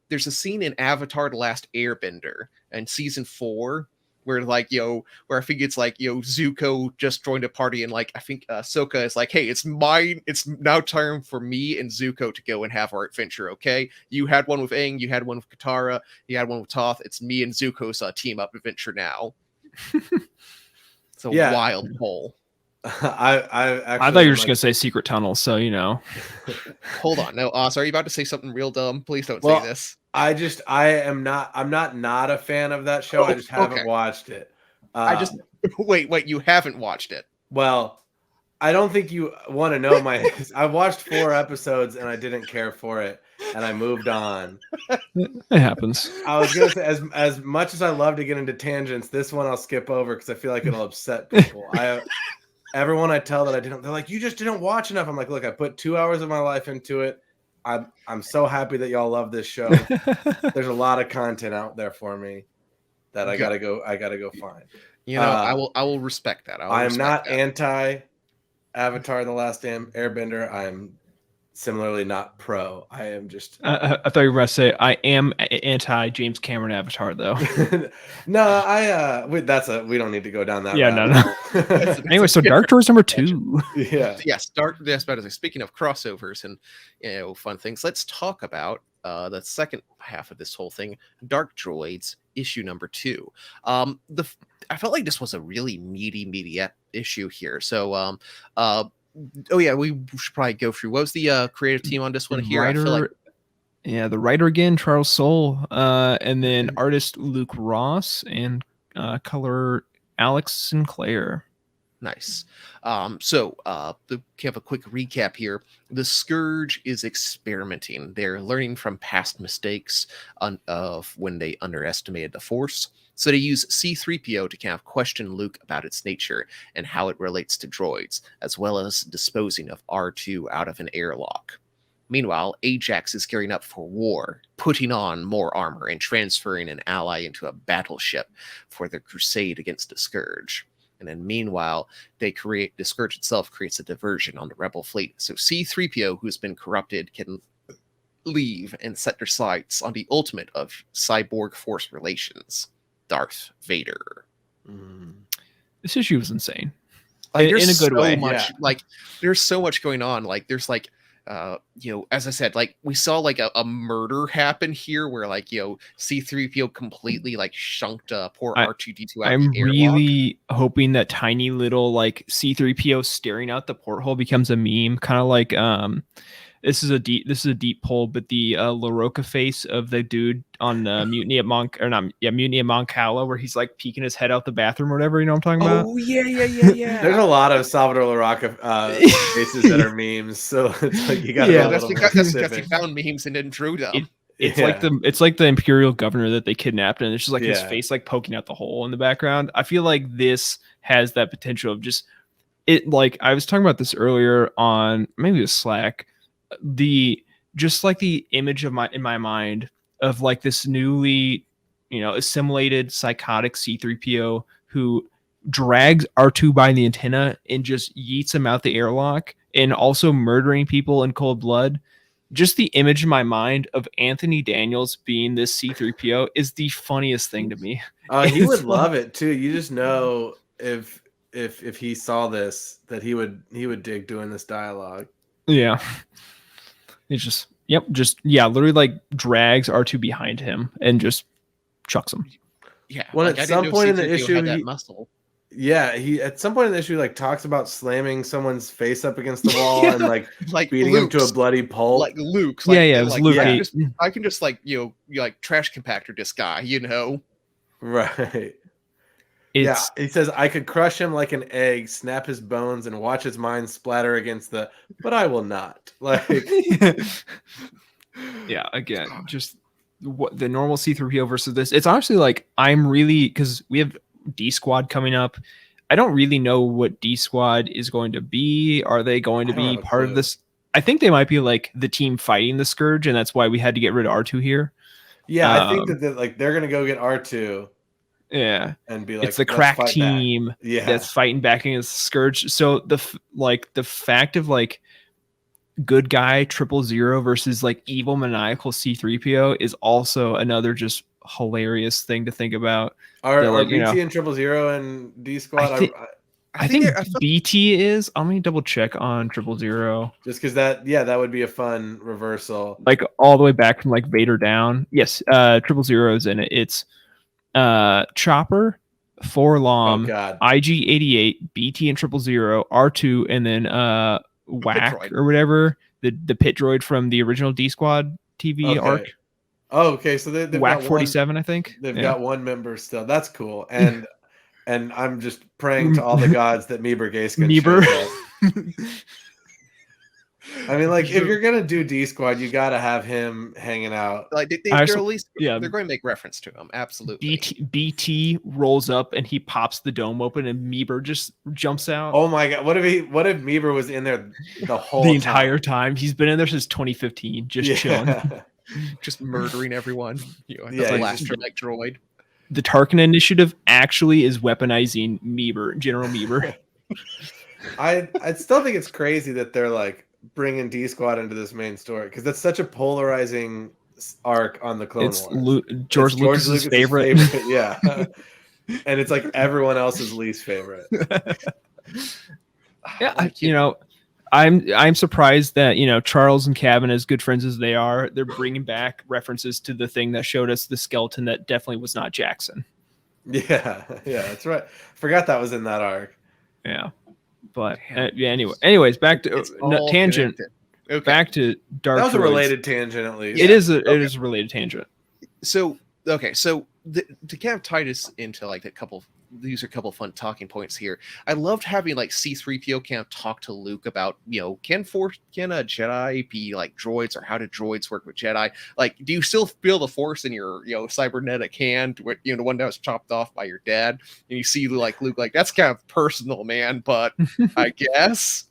There's a scene in Avatar: The Last Airbender and season 4 where like where I think it's like Zuko just joined a party, and like I think Ahsoka is like, hey, it's now time for me and Zuko to go and have our adventure. Okay, you had one with Aang, you had one with Katara, you had one with Toph. It's me and Zuko's team up adventure now. It's a wild hole. I thought you were just gonna say secret tunnel, so Hold on, no, so are you about to say something real dumb? Please don't say this. I'm not a fan of that show. I just haven't watched it. Wait, you haven't watched it? Well, I don't think you want to know I watched 4 episodes and I didn't care for it, and I moved on. It happens. I was gonna say, as much as I love to get into tangents, this one I'll skip over because I feel like it'll upset people. Everyone I tell that I didn't, they're like, you just didn't watch enough. I'm like, look, I put 2 hours of my life into it. I'm so happy that y'all love this show. There's a lot of content out there for me that I gotta go find. I will respect that. I am not anti Avatar: The Last Airbender. I'm similarly not pro. I am just. I thought you were going to say I am anti James Cameron Avatar, though. No, we don't need to go down that. Yeah, route. No. Anyway, so Dark Droids number 2. Yes, speaking of crossovers and fun things, let's talk about the second half of this whole thing, Dark Droids issue number 2. I felt like this was a really meaty issue here. So we should probably go through. What was the creative team on this one here? Writer, I feel like... the writer again, Charles Soule, and then artist Luke Ross, and color Alex Sinclair. Nice. So have a quick recap here. The Scourge is experimenting. They're learning from past mistakes of when they underestimated the Force. So they use C-3PO to kind of question Luke about its nature and how it relates to droids, as well as disposing of R2 out of an airlock. Meanwhile, Ajax is gearing up for war, putting on more armor and transferring an ally into a battleship for their crusade against the Scourge. And then meanwhile, the Scourge itself creates a diversion on the Rebel fleet. So C-3PO, who's been corrupted, can leave and set their sights on the ultimate of cyborg force relations, Darth Vader. This issue was insane. Like, in a good way. Like, there's so much going on. Like, there's like, as I said, like we saw like a murder happen here where like, C-3PO completely like shunked poor R2-D2 out. I'm really hoping that tiny little like C-3PO staring out the porthole becomes a meme, kind of like this is a deep pull, but the LaRocca face of the dude on Mutiny at Mutiny at Mon Cala, where he's like peeking his head out the bathroom or whatever. You know what I'm talking about? Oh yeah. There's a lot of Salvador LaRocca faces that are memes, so it's like you got to Yeah. That's because he found memes and then drew them. It's like the imperial governor that they kidnapped, and it's just like his face like poking out the hole in the background. I feel like this has that potential of just it. Like I was talking about this earlier on maybe it was Slack. The image of in my mind of like this newly, assimilated psychotic C-3PO who drags R2 by the antenna and just yeets him out the airlock, and also murdering people in cold blood. Just the image in my mind of Anthony Daniels being this C-3PO is the funniest thing to me. He would love it too. You just know if he saw this that he would dig doing this dialogue. Yeah. It's just literally like drags R2 behind him and just chucks him. Yeah. Well, at some point in the issue, muscle. Yeah, he at some point in the issue like talks about slamming someone's face up against the wall and like beating him to a bloody pulp. Like Luke. Like, it was Luke. I can just like like trash compactor this guy, Right. He says I could crush him like an egg, snap his bones, and watch his mind splatter against but I will not. Like yeah, again, just what the normal C-3PO versus this. It's honestly like I'm really, because we have D Squad coming up. I don't really know what D Squad is going to be. Are they going to be part of this? I think they might be like the team fighting the Scourge, and that's why we had to get rid of R2 here. Yeah, I think that they're gonna go get R2. Yeah, and be like, it's the crack team that's fighting back against the Scourge. So the fact of like good guy 000 versus like evil maniacal C-3PO is also another just hilarious thing to think about. Are BT and 000 and D Squad? I think BT is. I'm gonna double check on 000. Just because that would be a fun reversal. Like all the way back from like Vader down. Yes, 000 is in it. It's Chopper, Forlom, IG-88, BT and 000, R2, and then Whack or whatever, the pit droid from the original D Squad TV arc. Oh, okay. So they've Whack got 47, I think. They've got one member still. That's cool. And I'm just praying to all the gods that Meeber Gaskins I mean, like, if you're gonna do D Squad, you gotta have him hanging out. Like they're at least they're going to make reference to him. Absolutely. BT rolls up and he pops the dome open and Meeber just jumps out. Oh my god! What if Meeber was in there the entire time? He's been in there since 2015, just chilling, just murdering everyone. The last droid. The Tarkin Initiative actually is weaponizing General Meeber. I still think it's crazy that they're like bringing D Squad into this main story because that's such a polarizing arc on the Clone Wars. George Lucas's favorite. Yeah. And it's like everyone else's least favorite. Yeah, I'm surprised that Charles and Cavan, as good friends as they are, they're bringing back references to the thing that showed us the skeleton that definitely was not Jackson. Yeah, that's right. Forgot that was in that arc. Yeah. But anyways, back to tangent. Okay. Back to Dark Droids. That was a related tangent, at least. It is a related tangent. So to kind of tie this into like these are a couple fun talking points here. I loved having like C-3PO kind of talk to Luke about, can a Jedi be like droids, or how do droids work with Jedi? Like, do you still feel the Force in your, cybernetic hand, the one that was chopped off by your dad? And you see like Luke, like, that's kind of personal, man, but I guess.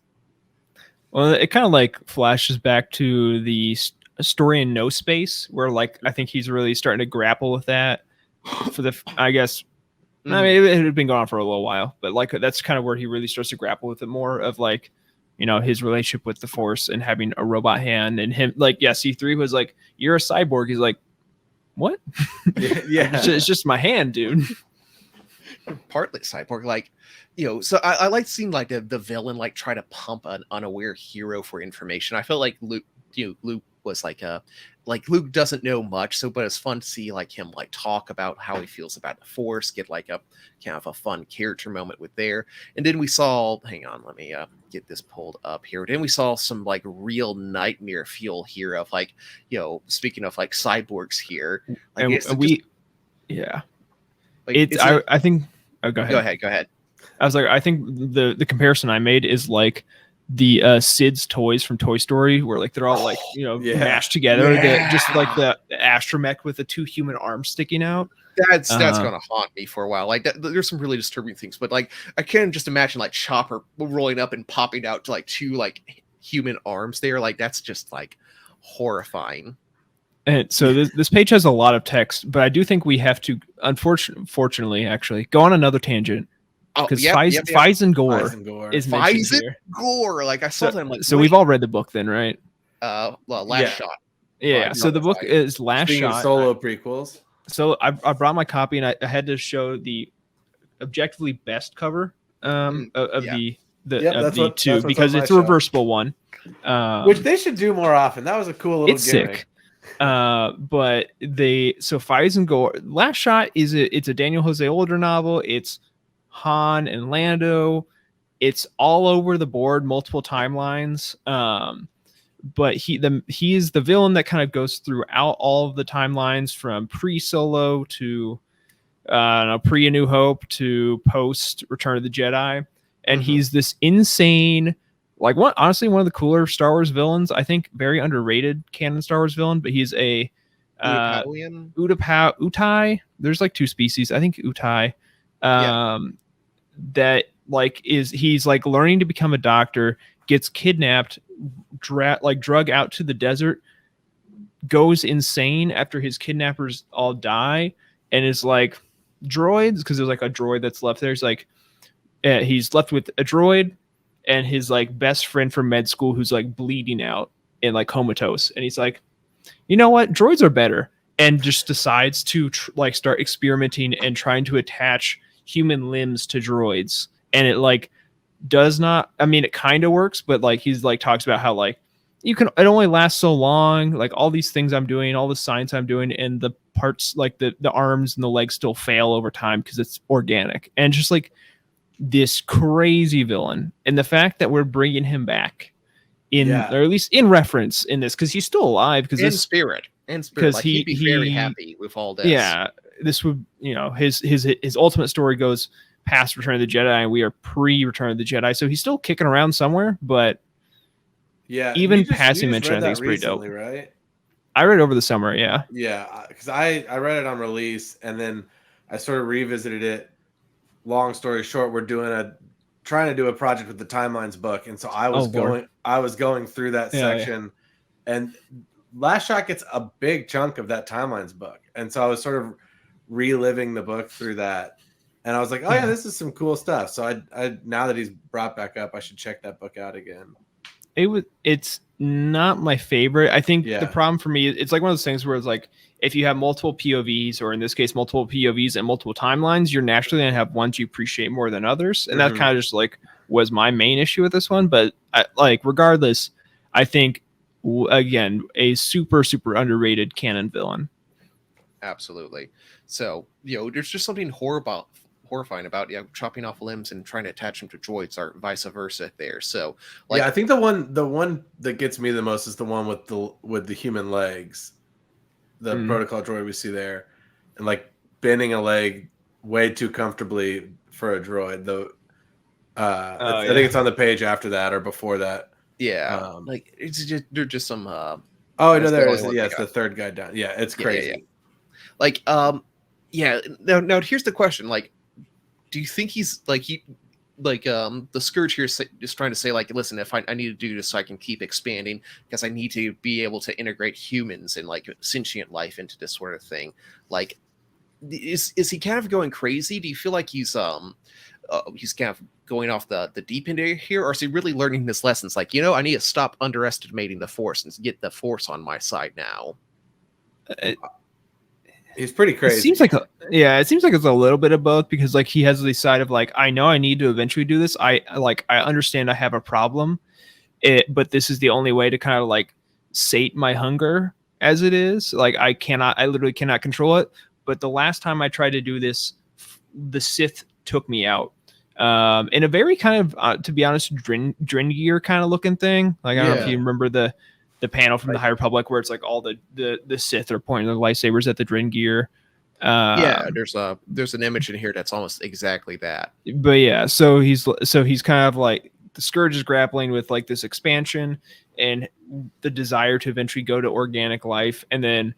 Well, it kind of like flashes back to the story in No Space, where like, I think he's really starting to grapple with that I guess. I mean, it had been going on for a little while, but like that's kind of where he really starts to grapple with it more of like, his relationship with the Force and having a robot hand, and him like, C3 was like, you're a cyborg. He's like, what? Yeah. It's just my hand, dude. Partly cyborg, like, so I like seeing like the villain like try to pump an unaware hero for information. I felt like Luke was like Luke doesn't know much, so but it's fun to see like him like talk about how he feels about the Force, get like a kind of a fun character moment with there. And then we saw, hang on, let me get this pulled up here. Then we saw some like real nightmare fuel here of like, you know, speaking of like cyborgs here, like, and yeah, like, it's I think. Oh, go ahead. Go ahead. I was like, I think the comparison I made is like the Sid's toys from Toy Story, where like they're all like, you know, mashed together. Just like the astromech with the 2 human arms sticking out. That's gonna haunt me for a while. Like there's some really disturbing things, but like I can't just imagine like Chopper rolling up and popping out to like 2 like human arms there. Like that's just like horrifying. And so this page has a lot of text, but I do think we have to, unfortunately, actually go on another tangent. Because Fyzen Gore is mentioned here. Gore, like I saw them. Like, so we've all read the book then, right? Well, Last Shot. Yeah. So the book is Last Shot. Solo prequels. So I brought my copy and I had to show the objectively best cover of the two because it's a reversible one, which they should do more often. That was a cool little gimmick. Sick. But Fyzen Gore, Last Shot it's a Daniel Jose Older novel. It's Han and Lando. It's all over the board, multiple timelines. But he is the villain that kind of goes throughout all of the timelines from pre-Solo to pre A New Hope to post Return of the Jedi, and he's this insane, like honestly one of the cooler Star Wars villains. I think very underrated canon Star Wars villain, but he's a Utai. There's like 2 species. I think Utai. That like he's like learning to become a doctor, gets kidnapped, drug out to the desert, goes insane after his kidnappers all die, and is like droids, because there's like a droid that's left there. He's like he's left with a droid and his like best friend from med school who's like bleeding out and like comatose, and he's like, you know what, droids are better, and just decides to like start experimenting and trying to attach human limbs to droids. And it like does not, I mean, it kind of works, but like he's like talks about how like it only lasts so long, like all these things I'm doing, all the science I'm doing, and the parts like the arms and the legs still fail over time because it's organic. And just like this crazy villain, and the fact that we're bringing him back or at least in reference in this, because he's still alive, because in spirit, because like, he'd be very happy with all this. Yeah, this would, you know, his ultimate story goes past Return of the Jedi, and we are pre-Return of the Jedi, so he's still kicking around somewhere. But even passing mention, I think is pretty dope. Right? I read it over the summer. Yeah, because I read it on release, and then I sort of revisited it. Long story short, we're trying to do a project with the Timelines book, and so I was going through that section, and Last Shot gets a big chunk of that Timelines book, and so I was sort of reliving the book through that, and I was like, oh yeah, this is some cool stuff. So I now that he's brought back up, I should check that book out again. It's not my favorite. I think the problem for me, it's like one of those things where it's like, if you have multiple POVs, or in this case multiple POVs and multiple timelines, you're naturally going to have ones you appreciate more than others, and that kind of just like was my main issue with this one. But regardless, I think again, a super underrated canon villain. Absolutely. So, you know, there's just something horrifying about chopping off limbs and trying to attach them to droids, or vice versa there. So like, I think the one that gets me the most is the one with the human legs, the protocol droid we see there, and like bending a leg way too comfortably for a droid. I think it's on the page after that or before that. Like it's just, they're just some oh no, there it is. Yeah, it's the third guy down. Yeah, it's crazy. Like now here's the question. Like, do you think he's like the Scourge here is trying to say, like, listen, if I need to do this so I can keep expanding, because I need to be able to integrate humans and like sentient life into this sort of thing. Like, is he kind of going crazy? Do you feel like he's kind of going off the deep end here, or is he really learning his lessons? Like, you know, I need to stop underestimating the Force and get the Force on my side now. He's pretty crazy. It seems like it's a little bit of both, because like he has the side of like, I know I need to eventually do this. I understand I have a problem, but this is the only way to kind of like sate my hunger as it is. Like I literally cannot control it. But the last time I tried to do this, the Sith took me out. In a very kind of, to be honest, Dringear kind of looking thing. Like I don't know if you remember the panel from the High Republic where it's like all the Sith are pointing their lightsabers at the Dringear. There's an image in here that's almost exactly that. But yeah, so he's kind of like the Scourge is grappling with like this expansion and the desire to eventually go to organic life, and then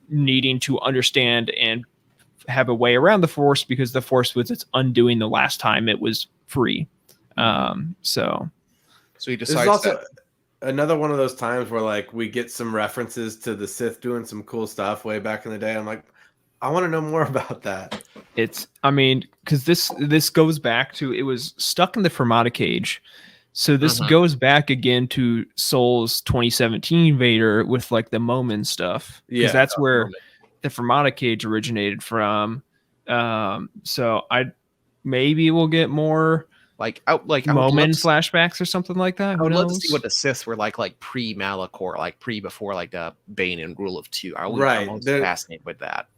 needing to understand and have a way around the Force because the Force was its undoing the last time it was free. So he decides. There's also another one of those times where like we get some references to the Sith doing some cool stuff way back in the day. I'm like, I want to know more about that. Because this goes back to, it was stuck in the Fermata cage. So this goes back again to Soul's 2017 Vader with like the Momin stuff. Because that's where the Fermata cage originated from. So maybe we'll get more Momin flashbacks or something like that. I would love to see what the Sith were like pre-Malachor, like before like the Bane and Rule of Two. I'm fascinated with that.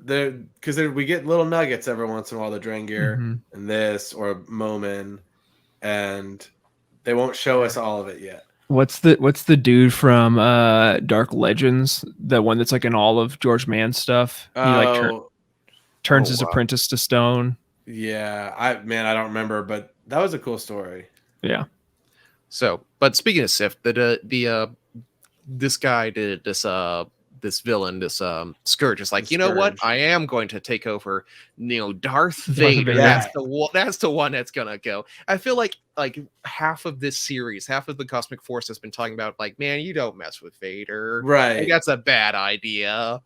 Because we get little nuggets every once in a while, the Dringear and this or Momin, and they won't show us all of it yet. What's the dude from Dark Legends, the one that's like in all of George Mann's stuff? He turns his apprentice to stone. Yeah, I don't remember, but that was a cool story. Yeah. So, but speaking of Sith, this guy did this villain, this Scourge is like, you know what? I am going to take over, Darth Vader. That's the one that's gonna go. I feel like half of this series, half of the Cosmic Force has been talking about like, man, you don't mess with Vader. Right. Like, that's a bad idea.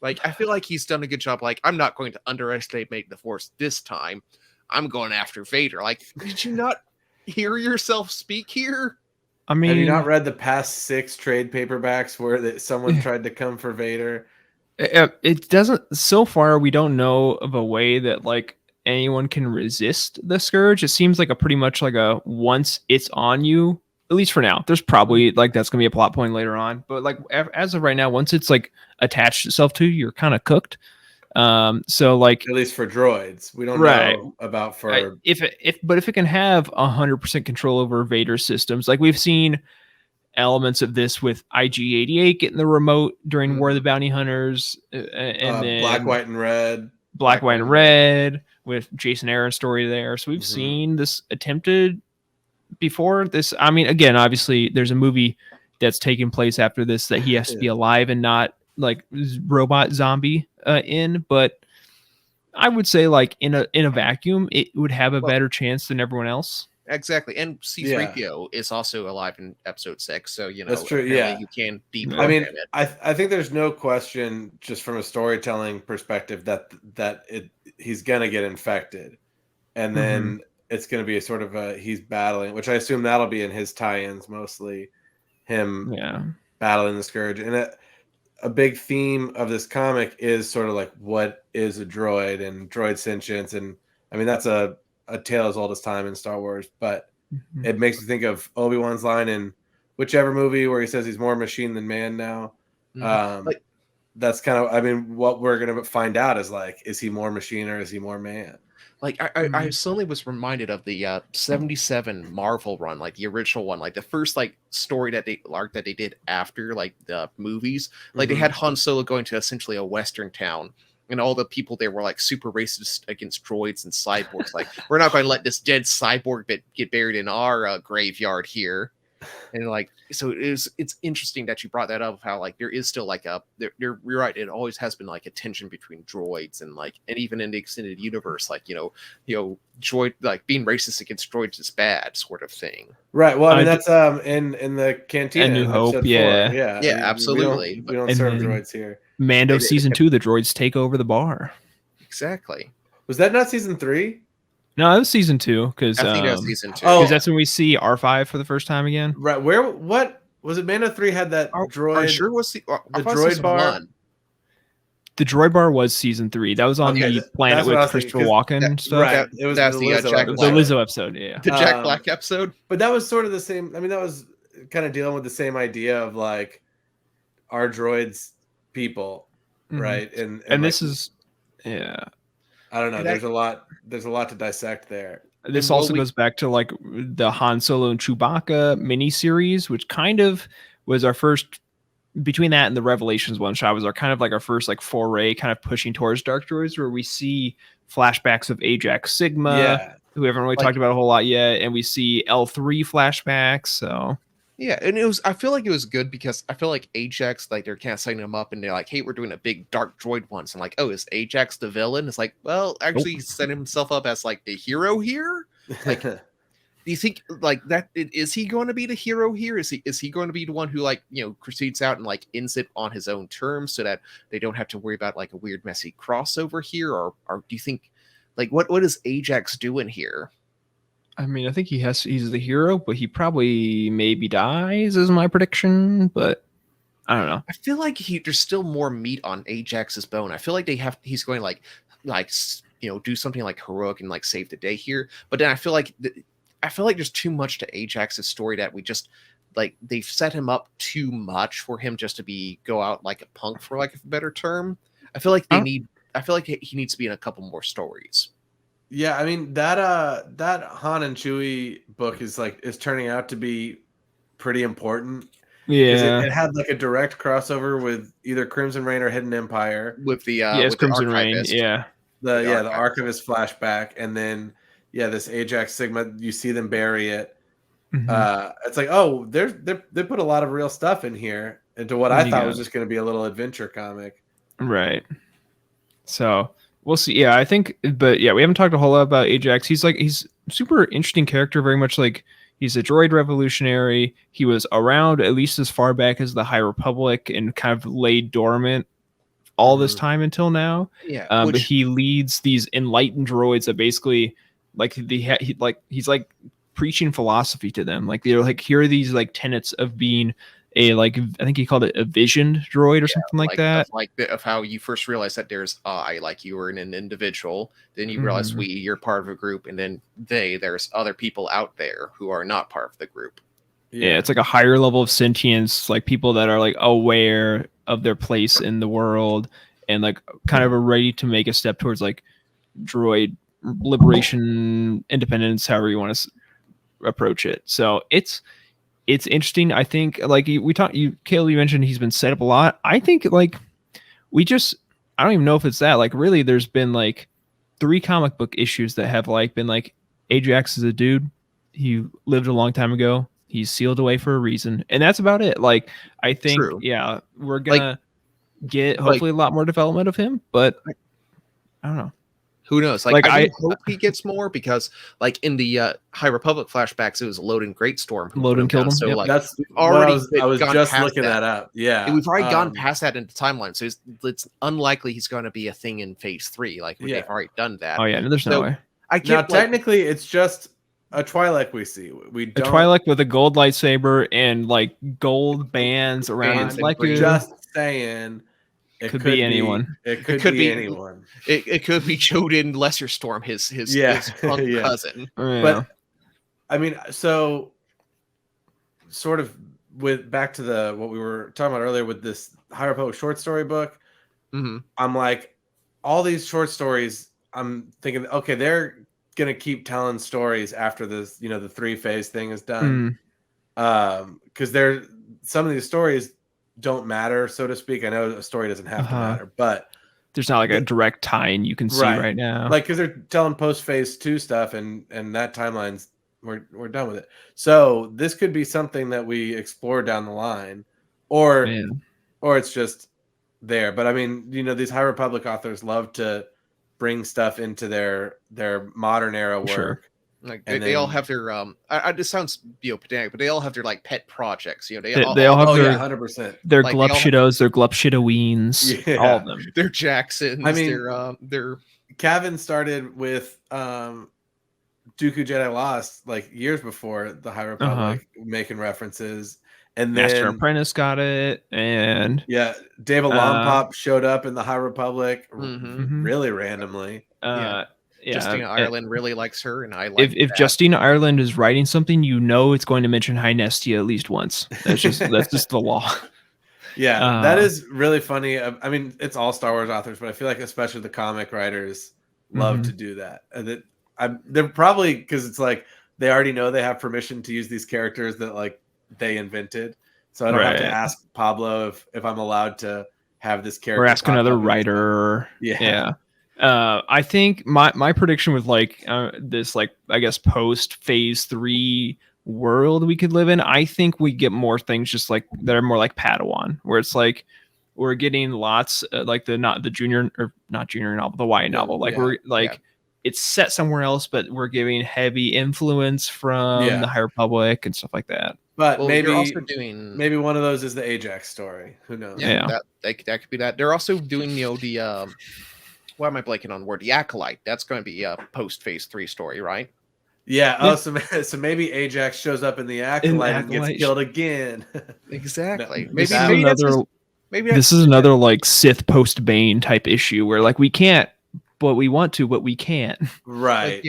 Like, I feel like he's done a good job. Like, I'm not going to underestimate the Force this time. I'm going after Vader. Like, did you not hear yourself speak here? Have you not read the past 6 trade paperbacks where someone tried to come for Vader? It doesn't. So far, we don't know of a way that like anyone can resist the Scourge. It seems like a pretty much like a once it's on you. At least for now. There's probably like that's gonna be a plot point later on. But like as of right now, once it's like attached itself to you, you're kind of cooked. So like at least for droids, we don't know about for if it can have 100% control over Vader systems, like we've seen elements of this with IG-88 getting the remote during War of the Bounty Hunters, and then Black, White, and Red with Jason Aaron's story there. So we've seen this attempted before. This, again, obviously there's a movie that's taking place after this that he has to be alive and not like robot zombie but I would say like in a vacuum it would have a better chance than everyone else. Exactly. And C-3PO is also alive in episode 6, so that's true. Yeah, you can deprogram it. I think there's no question, just from a storytelling perspective, that he's gonna get infected, and then it's gonna be a sort of he's battling, which I assume that'll be in his tie-ins mostly, him battling the Scourge. And a big theme of this comic is sort of like, what is a droid and droid sentience, and that's a tale as old as time in Star Wars, but it makes me think of Obi-Wan's line in whichever movie where he says he's more machine than man now. That's kind of, what we're going to find out is like, is he more machine or is he more man? Like, I suddenly was reminded of the 77 Marvel run, like the original one, like the first like story that they did after like the movies. Like they had Han Solo going to essentially a Western town, and all the people there were like super racist against droids and cyborgs. Like, we're not going to let this dead cyborg get buried in our graveyard here. And like, so it's interesting that you brought that up, how like there is still like you're right, it always has been like a tension between droids and like, and even in the extended universe, like droid, like being racist against droids is bad sort of thing. Right. Well, that's in the Cantina, A New Hope. Absolutely. We don't serve droids here. Mando season 2, the droids take over the bar. Exactly. Was that not season 3? No, it was season 2, because I think that was season 2. Because that's when we see R5 for the first time again. Right. What was it? Mando 3 had that droid. Are you sure was the droid bar? 1. The droid bar was season 3. That was on the planet with Christopher Walken and stuff. Right. It was that's the the Lizzo Jack episode. The Lizzo episode, yeah. The Jack Black episode. But that was sort of the same. That was kind of dealing with the same idea of like our droids people, right? And this like, is, yeah. I don't know. And There's a lot to dissect there. This also goes back to like the Han Solo and Chewbacca miniseries, which kind of was our first, between that and the Revelations one shot, was our kind of like our first like foray, kind of pushing towards Dark Droids, where we see flashbacks of Ajax Sigma, who we haven't really talked about a whole lot yet, and we see L3 flashbacks. So yeah, and I feel like it was good because I feel like Ajax, like they're kind of setting him up and they're like, hey, we're doing a big Dark Droid once. And like, oh, is Ajax the villain? It's like, well, actually he set himself up as like the hero here. Like, do you think like that is he going to be the hero here? Is he going to be the one who like, you know, proceeds out and like ends it on his own terms so that they don't have to worry about like a weird messy crossover here? Or do you think like what is Ajax doing here? I mean, I think he's the hero, but he probably maybe dies is my prediction, but I don't know. I feel like there's still more meat on Ajax's bone. I feel like he's going like you know, do something like heroic and like save the day here. But then I feel like there's too much to Ajax's story that we just like they've set him up too much for him just to go out like a punk, for like a better term. I feel like I feel like he needs to be in a couple more stories. Yeah, I mean that Han and Chewie book is turning out to be pretty important. Yeah, it had like a direct crossover with either Crimson Reign or Hidden Empire with the it's with Crimson the Reign. Yeah, the Archivist flashback, and then this Ajax Sigma. You see them bury it. It's like, oh, they put a lot of real stuff in here into what I thought was just going to be a little adventure comic. Right. So we'll see. Yeah, I think, but yeah, we haven't talked a whole lot about Ajax. He's super interesting character, very much like he's a droid revolutionary. He was around at least as far back as the High Republic and kind of laid dormant all this time until now. Yeah. But he leads these enlightened droids that basically like he's like preaching philosophy to them. Like they're like, here are these like tenets of being a like, I think he called it a visioned droid or something like that. Of how you first realize that there's I, like you were an individual, then you realize you're part of a group, and then there's other people out there who are not part of the group. Yeah, it's like a higher level of sentience, like people that are like aware of their place in the world and like kind of are ready to make a step towards like droid liberation, independence, however you want to approach it. So it's interesting. I think like Kayla, you mentioned he's been set up a lot. I think like I don't even know if it's that, like really there's been like 3 comic book issues that have like been like Ajax is a dude. He lived a long time ago. He's sealed away for a reason. And that's about it. Like I think, yeah, we're gonna get hopefully a lot more development of him, but I don't know. Who knows? Like I hope he gets more, because like in the High Republic flashbacks, it was Loden Greatstorm who Loden killed him. So like that's already I was just looking that up. Yeah, we've already gone past that into timeline, so it's unlikely he's going to be a thing in Phase 3. Like they've already done that. Oh yeah, no, there's no way. Technically, it's just a Twi'lek we see. We don't... A Twi'lek with a gold lightsaber and like gold bands around. Like just saying. It could be anyone. It could be anyone. It could be Jodin Lesserstorm, his punk cousin. But I mean, so sort of with back to what we were talking about earlier with this High Republic short story book. I'm like, all these short stories. I'm thinking, okay, they're gonna keep telling stories after this. The 3-phase thing is done, because some of these stories don't matter, so to speak. I know a story doesn't have to matter, but there's not like a direct tie-in you can see right now. Like, because they're telling post-phase 2 stuff, and that timeline's we're done with it. So this could be something that we explore down the line, or it's just there. But I mean, these High Republic authors love to bring stuff into their modern era work. Sure. Like they all have their this sounds pedantic, but they all have their like pet projects. They all have their 100%. Their like, Glupshidos, their Glupshidoweens, all of them. Their Jacksons. I mean, their Cavan started with Dooku Jedi Lost like years before the High Republic, making references, and then Master Apprentice got it, and David Lompop showed up in the High Republic really randomly. Justina Ireland really likes her, and I like if Justina Ireland is writing something, it's going to mention High Nestia at least once. That's just the law. Yeah, that is really funny. I mean, it's all Star Wars authors, but I feel like especially the comic writers love to do that. And they're probably, because it's like they already know they have permission to use these characters that like they invented. So I don't have to ask Pablo if I'm allowed to have this character. Or ask another writer. Yeah. I think my prediction with like this, like, I guess post phase 3 world we could live in, I think we get more things just like that are more like Padawan, where it's like we're getting lots like the junior novel, the YA novel, like we're like it's set somewhere else, but we're giving heavy influence from the High Republic and stuff like that. But maybe one of those is the Ajax story. Who knows? Yeah. That could be that. They're also doing the why am I blanking on the word? The Acolyte. That's going to be a post phase 3 story, right? Yeah. Oh, so maybe Ajax shows up in the Acolyte and gets killed again. Exactly. No, maybe this is another like Sith post Bane type issue where like we can't, but we want to, but we can't. Right.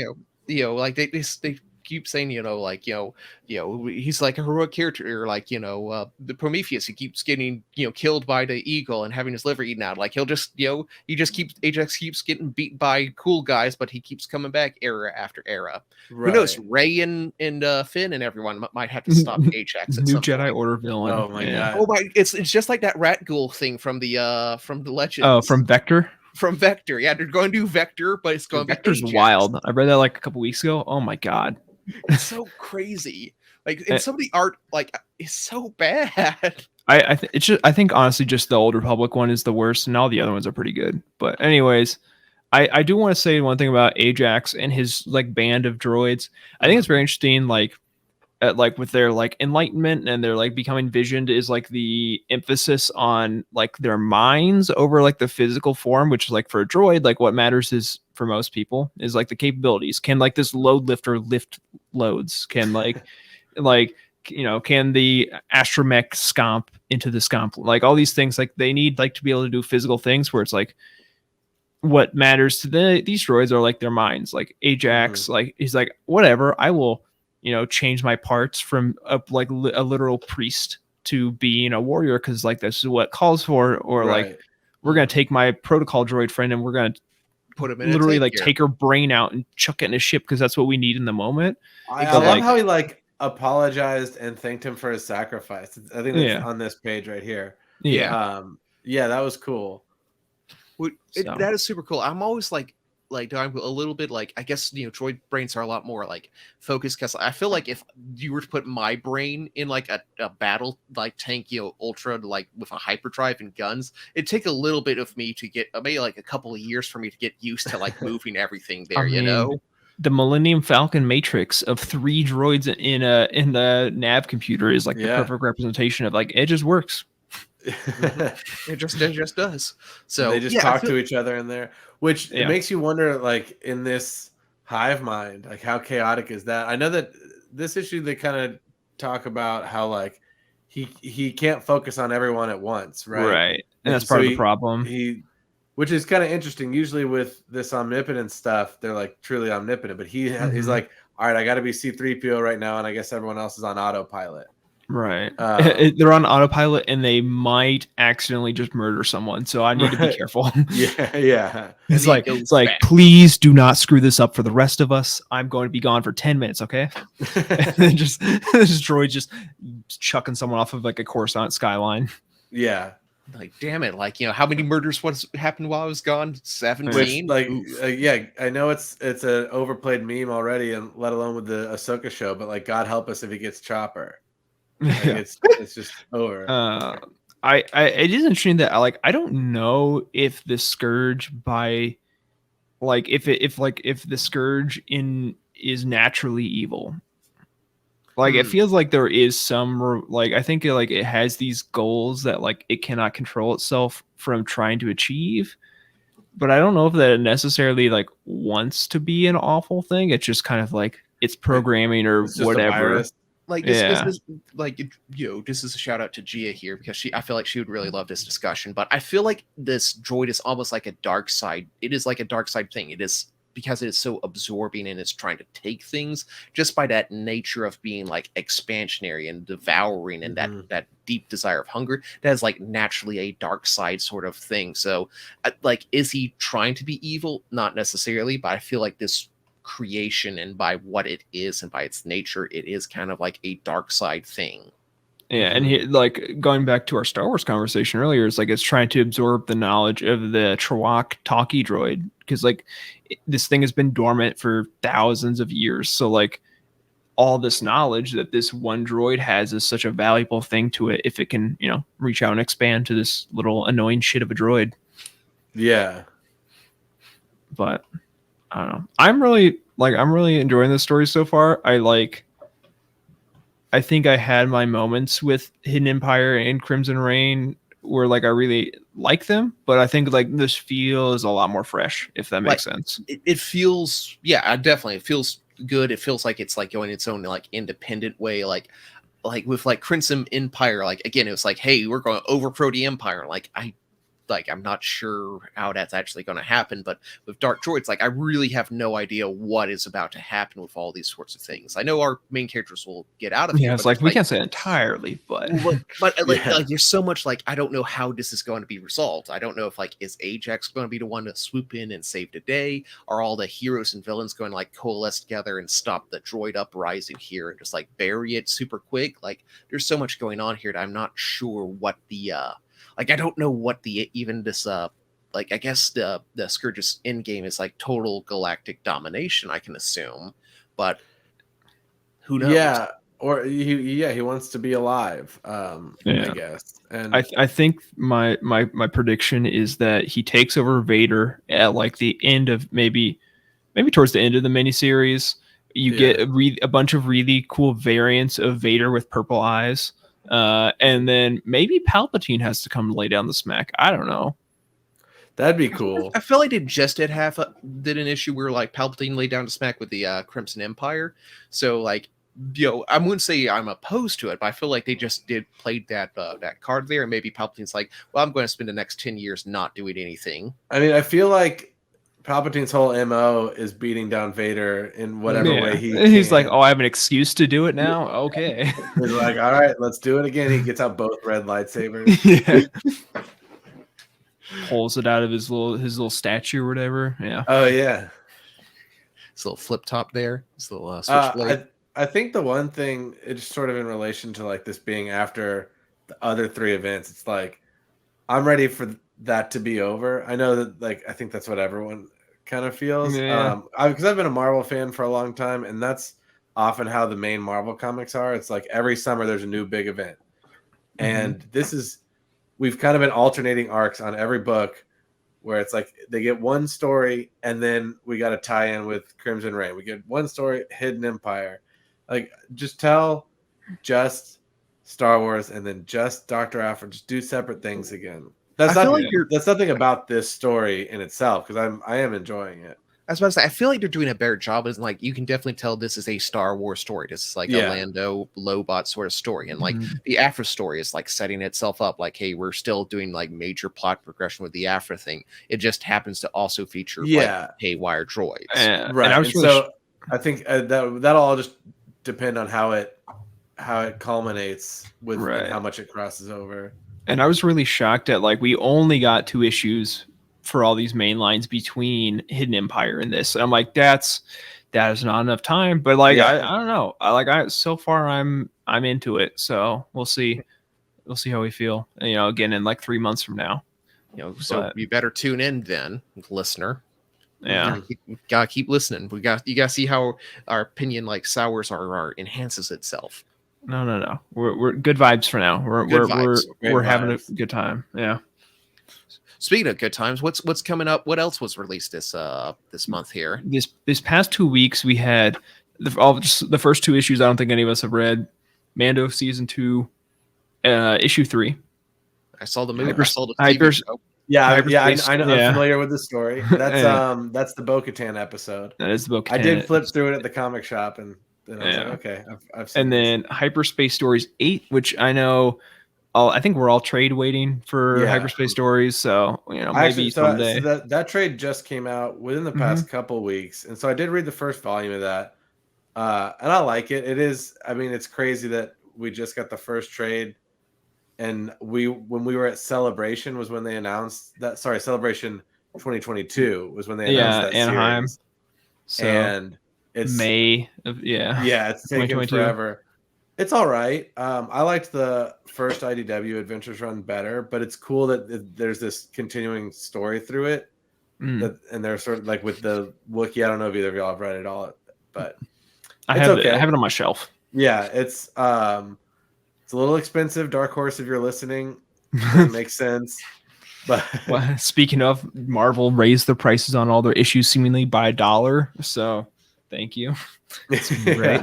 Like, like they keep saying, he's like a heroic character, like, the Prometheus, he keeps getting, killed by the eagle and having his liver eaten out. Like he'll just, Ajax keeps getting beat by cool guys, but he keeps coming back era after era. Right. Who knows? Rey and Finn and everyone might have to stop Ajax at New some Jedi point. Order villain. Oh my god. Oh my! It's just like that rat ghoul thing from the Legends. Oh, from Vector. From Vector, yeah, they're going to do Vector, but it's going to be Vector's Ajax. wild. I read that like a couple weeks ago. Oh my god. It's so crazy. Like, and some of the art, like, is so bad. I think honestly, just the Old Republic one is the worst, and all the other ones are pretty good. But anyways, I do want to say one thing about Ajax and his like band of droids. I think it's very interesting. Like with their like enlightenment and their like becoming visioned is like the emphasis on like their minds over like the physical form, which is like for a droid, like what matters is for most people is like the capabilities. Can like this load lifter lift loads? Can like can the astromech scomp into the scomp? Like all these things, like they need like to be able to do physical things where it's like what matters to these droids are like their minds. Like Ajax, like he's like, whatever, I will change my parts from a literal priest to being a warrior because like this is what it calls for. Or like we're gonna take my protocol droid friend and we're gonna put him in literally like take her brain out and chuck it in a ship because that's what we need in the moment. I love how he like apologized and thanked him for his sacrifice. I think that's on this page right here. Yeah. That was cool. That is super cool. I'm always like I'm a little bit like, I guess, droid brains are a lot more like focused, because I feel like if you were to put my brain in like a battle like tank, ultra, like with a hyperdrive and guns, it'd take a little bit of me to get maybe like a couple of years for me to get used to like moving everything there. The Millennium Falcon Matrix of 3 droids in the nav computer is like the perfect representation of like it just works. it just does. So they just talk to each other in there, which it makes you wonder, like in this hive mind, like how chaotic is that? I know that this issue they kind of talk about how like he can't focus on everyone at once, right? And that's part of the problem. Which is kind of interesting. Usually with this omnipotent stuff, they're like truly omnipotent, but he's like, all right, I got to be C-3PO right now, and I guess everyone else is on autopilot. Right. They're on autopilot and they might accidentally just murder someone. So I need to be careful. Yeah. It's like, please do not screw this up for the rest of us. I'm going to be gone for 10 minutes. Okay. And then just this droid just chucking someone off of like a Coruscant skyline. Yeah. Like, damn it. Like, how many murders happened while I was gone? 17? Which, I know it's an overplayed meme already, and let alone with the Ahsoka show, but like, God help us if he gets Chopper. Like, it's just over. It is interesting that I don't know if the Scourge if the Scourge is naturally evil. Like it feels like there is some I think it has these goals that like it cannot control itself from trying to achieve, but I don't know if that it necessarily like wants to be an awful thing. It's just kind of like it's programming or whatever. Like this is like, this is a shout out to Gia here, because I feel like she would really love this discussion. But I feel like this droid is almost like a dark side. It is like a dark side thing. It is because it is so absorbing and it's trying to take things just by that nature of being like expansionary and devouring and that deep desire of hunger, that is like naturally a dark side sort of thing. So like, is he trying to be evil? Not necessarily, but I feel like this creation, and by what it is and by its nature, it is kind of like a dark side thing. Yeah, and he, like, going back to our Star Wars conversation earlier, it's like it's trying to absorb the knowledge of the Trewak talkie droid, because like this thing has been dormant for thousands of years. So like all this knowledge that this one droid has is such a valuable thing to it if it can, you know, reach out and expand to this little annoying shit of a droid. Yeah. But I don't know. I'm really enjoying this story so far. I think I had my moments with Hidden Empire and Crimson Reign where like I really like them, but I think like this feels a lot more fresh, if that makes sense. It feels, yeah, definitely. It feels good. It feels like it's like going its own like independent way, like with like Crimson Empire. Like again, it was like, hey, we're going to overthrow the Empire. I'm not sure how that's actually going to happen, but with Dark Droids, like I really have no idea what is about to happen with all these sorts of things. I know our main characters will get out of here. Yeah, it's like we can't say entirely, but like there's so much like I don't know how this is going to be resolved. I don't know if like is Ajax going to be the one to swoop in and save the day? Are all the heroes and villains going to like coalesce together and stop the droid uprising here and just like bury it super quick? Like there's so much going on here that I'm not sure what the like I don't know what the even this like I guess the Scourge's end game is like total galactic domination, I can assume, but who knows? Yeah, or he wants to be alive. I guess. And I think my prediction is that he takes over Vader at like the end of maybe towards the end of the miniseries. You get a bunch of really cool variants of Vader with purple eyes. And then maybe Palpatine has to come lay down the smack. I don't know. That'd be cool. I feel like they just did an issue where like Palpatine laid down to smack with the Crimson Empire. So like, you know, I wouldn't say I'm opposed to it, but I feel like they just played that card there, and maybe Palpatine's like, well, I'm going to spend the next 10 years not doing anything. I mean, I feel like Palpatine's whole MO is beating down Vader in whatever way he's like, oh, I have an excuse to do it now. Okay. He's like, all right, let's do it again. He gets out both red lightsabers. Yeah. Pulls it out of his little statue or whatever. Yeah. Oh yeah. His little flip top there. His little switchblade. I think the one thing, it's sort of in relation to like this being after the other three events, it's like I'm ready for that to be over. I know that like I think that's what everyone kind of feels. Yeah. Because I've been a Marvel fan for a long time, and that's often how the main Marvel comics are. It's like every summer there's a new big event. And we've kind of been alternating arcs on every book where it's like they get one story and then we got to tie in with Crimson Reign. We get one story, Hidden Empire. Like just tell just Star Wars and then just Dr. Aphra. Just do separate things again. That's nothing about this story in itself, because I am enjoying it. I was about to say, I feel like they're doing a better job. It's like you can definitely tell this is a Star Wars story. This is like a Lando Lobot sort of story, and like the Aphra story is like setting itself up. Like, hey, we're still doing like major plot progression with the Aphra thing. It just happens to also feature like haywire droids. Right. And I think that'll all just depend on how it culminates with and how much it crosses over. And I was really shocked at like we only got 2 issues for all these main lines between Hidden Empire and this. And I'm like, that is not enough time. But like I don't know. So far I'm into it. So we'll see. We'll see how we feel. You know, again in like 3 months from now. You know, so you better tune in then, listener. Yeah. You gotta keep listening. You gotta see how our opinion like sours or enhances itself. No. We're good vibes for now. We're having a good time. Yeah. Speaking of good times, what's coming up? What else was released this month here? This past 2 weeks we had the first 2 issues. I don't think any of us have read. Mando season 2, issue 3. I saw the movie. I saw the TV show. I know. I'm familiar with the story. That's the Bo-Katan episode. That is the Bo-Katan. I did flip through it at the comic shop, and then I was like, okay, I've seen. And then Hyperspace Stories 8, which I know I think we're all trade waiting for Yeah. hyperspace stories. So maybe Actually, someday. so that trade just came out within the past couple weeks, and so I did read the first volume of that, and I like it. It is, I mean, it's crazy that we just got the first trade, and when we were at Celebration was when they announced that. Sorry, Celebration 2022 was when they announced that Anaheim. series. So And it's May of it's taken forever. It's all right. I liked the first IDW Adventures run better, but it's cool that there's this continuing story through it. And they're sort of like with the Wookiee. I don't know if either of y'all have read it all, but I have it on my shelf. Yeah, it's a little expensive. Dark Horse, if you're listening, doesn't make sense. But well, speaking of, Marvel raised the prices on all their issues seemingly by $1. So thank you. It's great.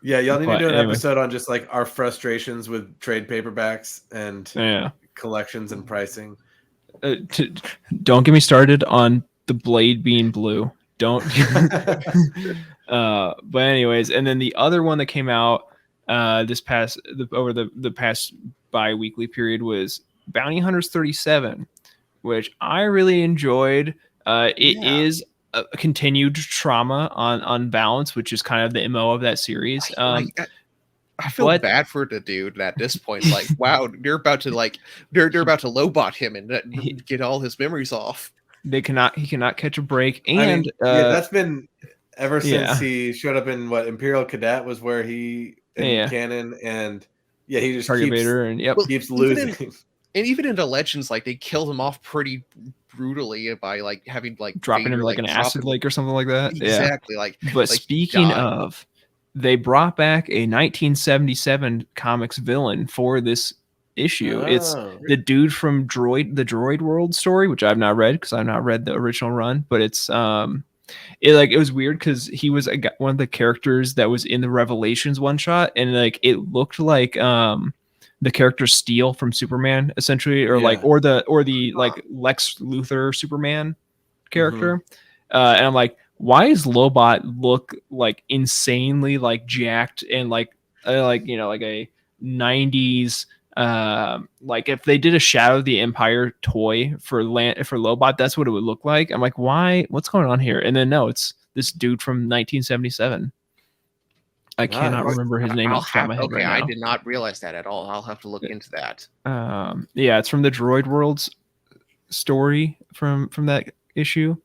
Yeah, y'all need to do an episode on just like our frustrations with trade paperbacks and collections and pricing. Don't get me started on the blade being blue. Don't. But anyways, and then the other one that came out over the past bi-weekly period was Bounty Hunters 37, which I really enjoyed. It is a continued trauma on Balance, which is kind of the MO of that series. I feel bad for the dude at this point. Like, wow, they're about to Lobot him and get all his memories off. He cannot catch a break, and I mean, that's been ever since he showed up in Imperial Cadet was where he in canon, and he just Target Vader and keeps losing. And even in the Legends, like they killed him off pretty brutally by like having like dropping Vader, him like an acid lake or something like that. Exactly. But speaking of, they brought back a 1977 comics villain for this issue. It's the dude from the Droid World story, which I've not read because I've not read the original run. But it's it was weird because he was one of the characters that was in the Revelations one shot, and like it looked like the character Steel from Superman, essentially, or the like Lex Luthor Superman character. And I'm like, why is Lobot look like insanely like jacked and like a 90s like if they did a Shadow of the Empire toy for Lobot, that's what it would look like. I'm like, why? What's going on here? And then no, it's this dude from 1977. I cannot remember his name off the top of my head right now. I did not realize that at all. I'll have to look into that. It's from the Droid Worlds story from that issue.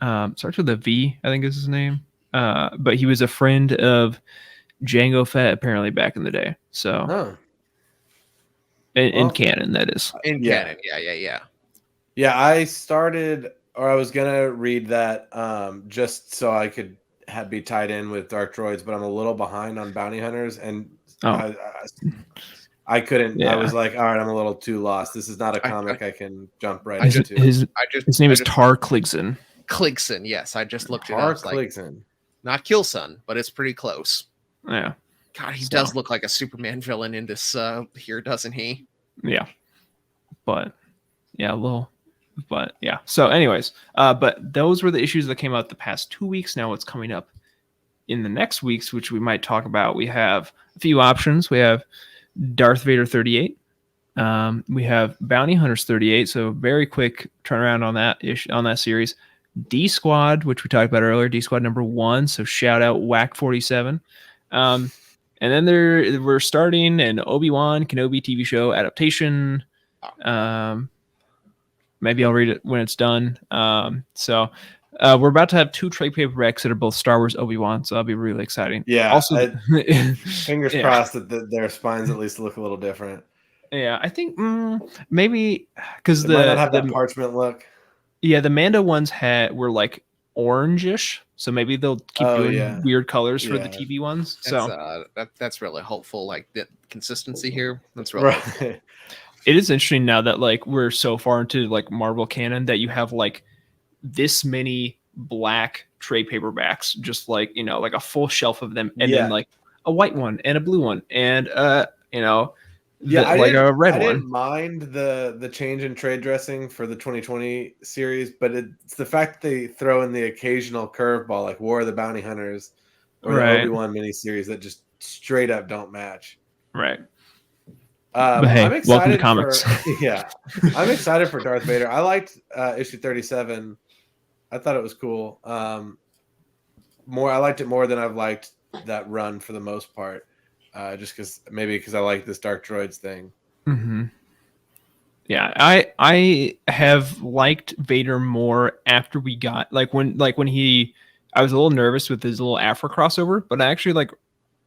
Starts with a V, I think is his name. But he was a friend of Jango Fett apparently back in the day. So in canon, that is. In canon, yeah. Yeah, I was gonna read that just so I could be tied in with Dark Droids, but I'm a little behind on Bounty Hunters, and I couldn't. Yeah. I was like, all right, I'm a little too lost. This is not a comic I can jump right into. His name is Tar Kligson. Kligson, yes. I just looked it up. Tar Kligson. Not Killson, but it's pretty close. Yeah. God, he does look like a Superman villain in this here, doesn't he? Yeah. But yeah, a little. But yeah. So anyways, but those were the issues that came out the past 2 weeks. Now what's coming up in the next weeks, which we might talk about, we have a few options. We have Darth Vader 38. We have Bounty Hunters 38. So very quick turnaround on that series. D Squad, which we talked about earlier, D Squad number 1. So shout out Whack 47. And then we're starting an Obi-Wan Kenobi TV show adaptation. Maybe I'll read it when it's done. So we're about to have 2 trade paperbacks that are both Star Wars Obi-Wan, so that'll be really exciting. Yeah. Also, fingers crossed that their spines at least look a little different. Yeah, I think maybe because might not have that parchment look. Yeah, the Mando ones were like orangish, so maybe they'll keep doing weird colors for the TV ones. That's really hopeful. Like the consistency here. That's really helpful. It is interesting now that like we're so far into like Marvel canon that you have like this many black trade paperbacks, just like like a full shelf of them, and then like a white one and a blue one and a red one. I didn't mind the change in trade dressing for the 2020 series, but it's the fact that they throw in the occasional curveball like War of the Bounty Hunters or the Obi-Wan miniseries that just straight up don't match. Right. But hey, I'm welcome to excited comics. I'm excited for Darth Vader. I liked issue 37. I thought it was cool. I liked it more than I've liked that run for the most part. Just because I like this Dark Droids thing. Mm-hmm. Yeah, I have liked Vader more after we got when he. I was a little nervous with his little Afro crossover, but I actually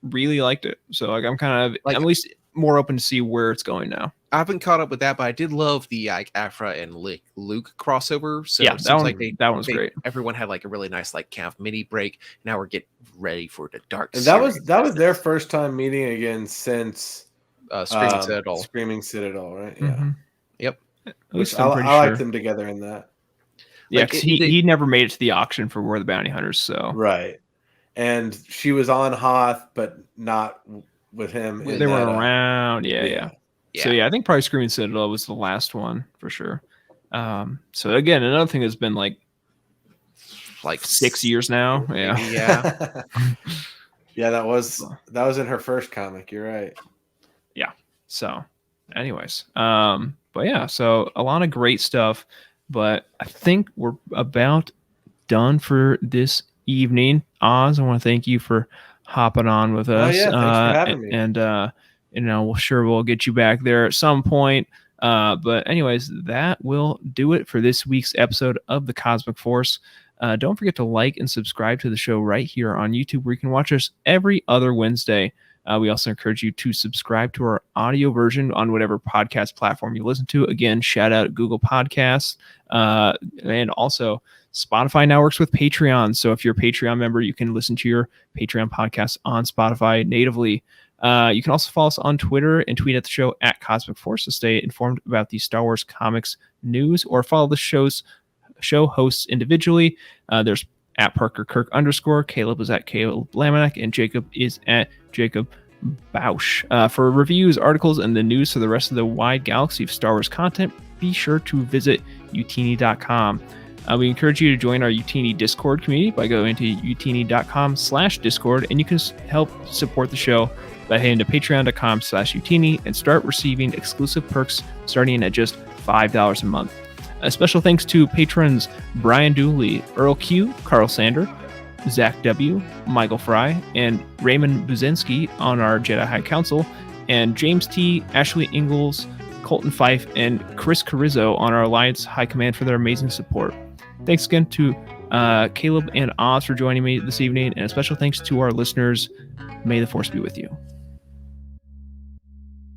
really liked it. So I'm kind of at least more open to see where it's going now. I haven't caught up with that, but I did love the Afra and Luke crossover. So yeah, it seems that one's great. Everyone had a really nice kind of mini break. Now we're getting ready for the dark. And that was their first time meeting again since Screaming Citadel, right? Yeah. Mm-hmm. Yep. Which I like them together in that. Yeah, because he never made it to the auction for War of the Bounty Hunters. So right, and she was on Hoth, but not with him. They weren't around. Yeah. So I think probably Screaming Citadel was the last one for sure. So again, another thing that's been like 6 years now. Yeah. Yeah, that was in her first comic. You're right. Yeah. So, anyways, but yeah, so a lot of great stuff. But I think we're about done for this evening. Oz, I want to thank you for hopping on with us. Oh yeah, thanks for having me. And we'll get you back there at some point. But anyways, that will do it for this week's episode of the Cosmic Force. Don't forget to like and subscribe to the show right here on YouTube, where you can watch us every other Wednesday. We also encourage you to subscribe to our audio version on whatever podcast platform you listen to. Again, shout out Google Podcasts. And also, Spotify now works with Patreon. So if you're a Patreon member, you can listen to your Patreon podcast on Spotify natively. You can also follow us on Twitter and tweet at the show at Cosmic Force to stay informed about the Star Wars comics news, or follow the show hosts individually. There's at Parker Kirk _. Caleb is at Caleb Laminack, and Jacob is at Jacob Bausch. For reviews, articles, and the news for the rest of the wide galaxy of Star Wars content, be sure to visit Youtini.com. We encourage you to join our Youtini Discord community by going to Youtini.com/Discord, and you can help support the show by heading to Patreon.com/Youtini and start receiving exclusive perks starting at just $5 a month. A special thanks to patrons Brian Dooley, Earl Q, Carl Sander, Zach W, Michael Fry, and Raymond Buzinski on our Jedi High Council, and James T, Ashley Ingalls, Colton Fife, and Chris Carrizzo on our Alliance High Command for their amazing support. Thanks again to Caleb and Oz for joining me this evening, and a special thanks to our listeners. May the Force be with you.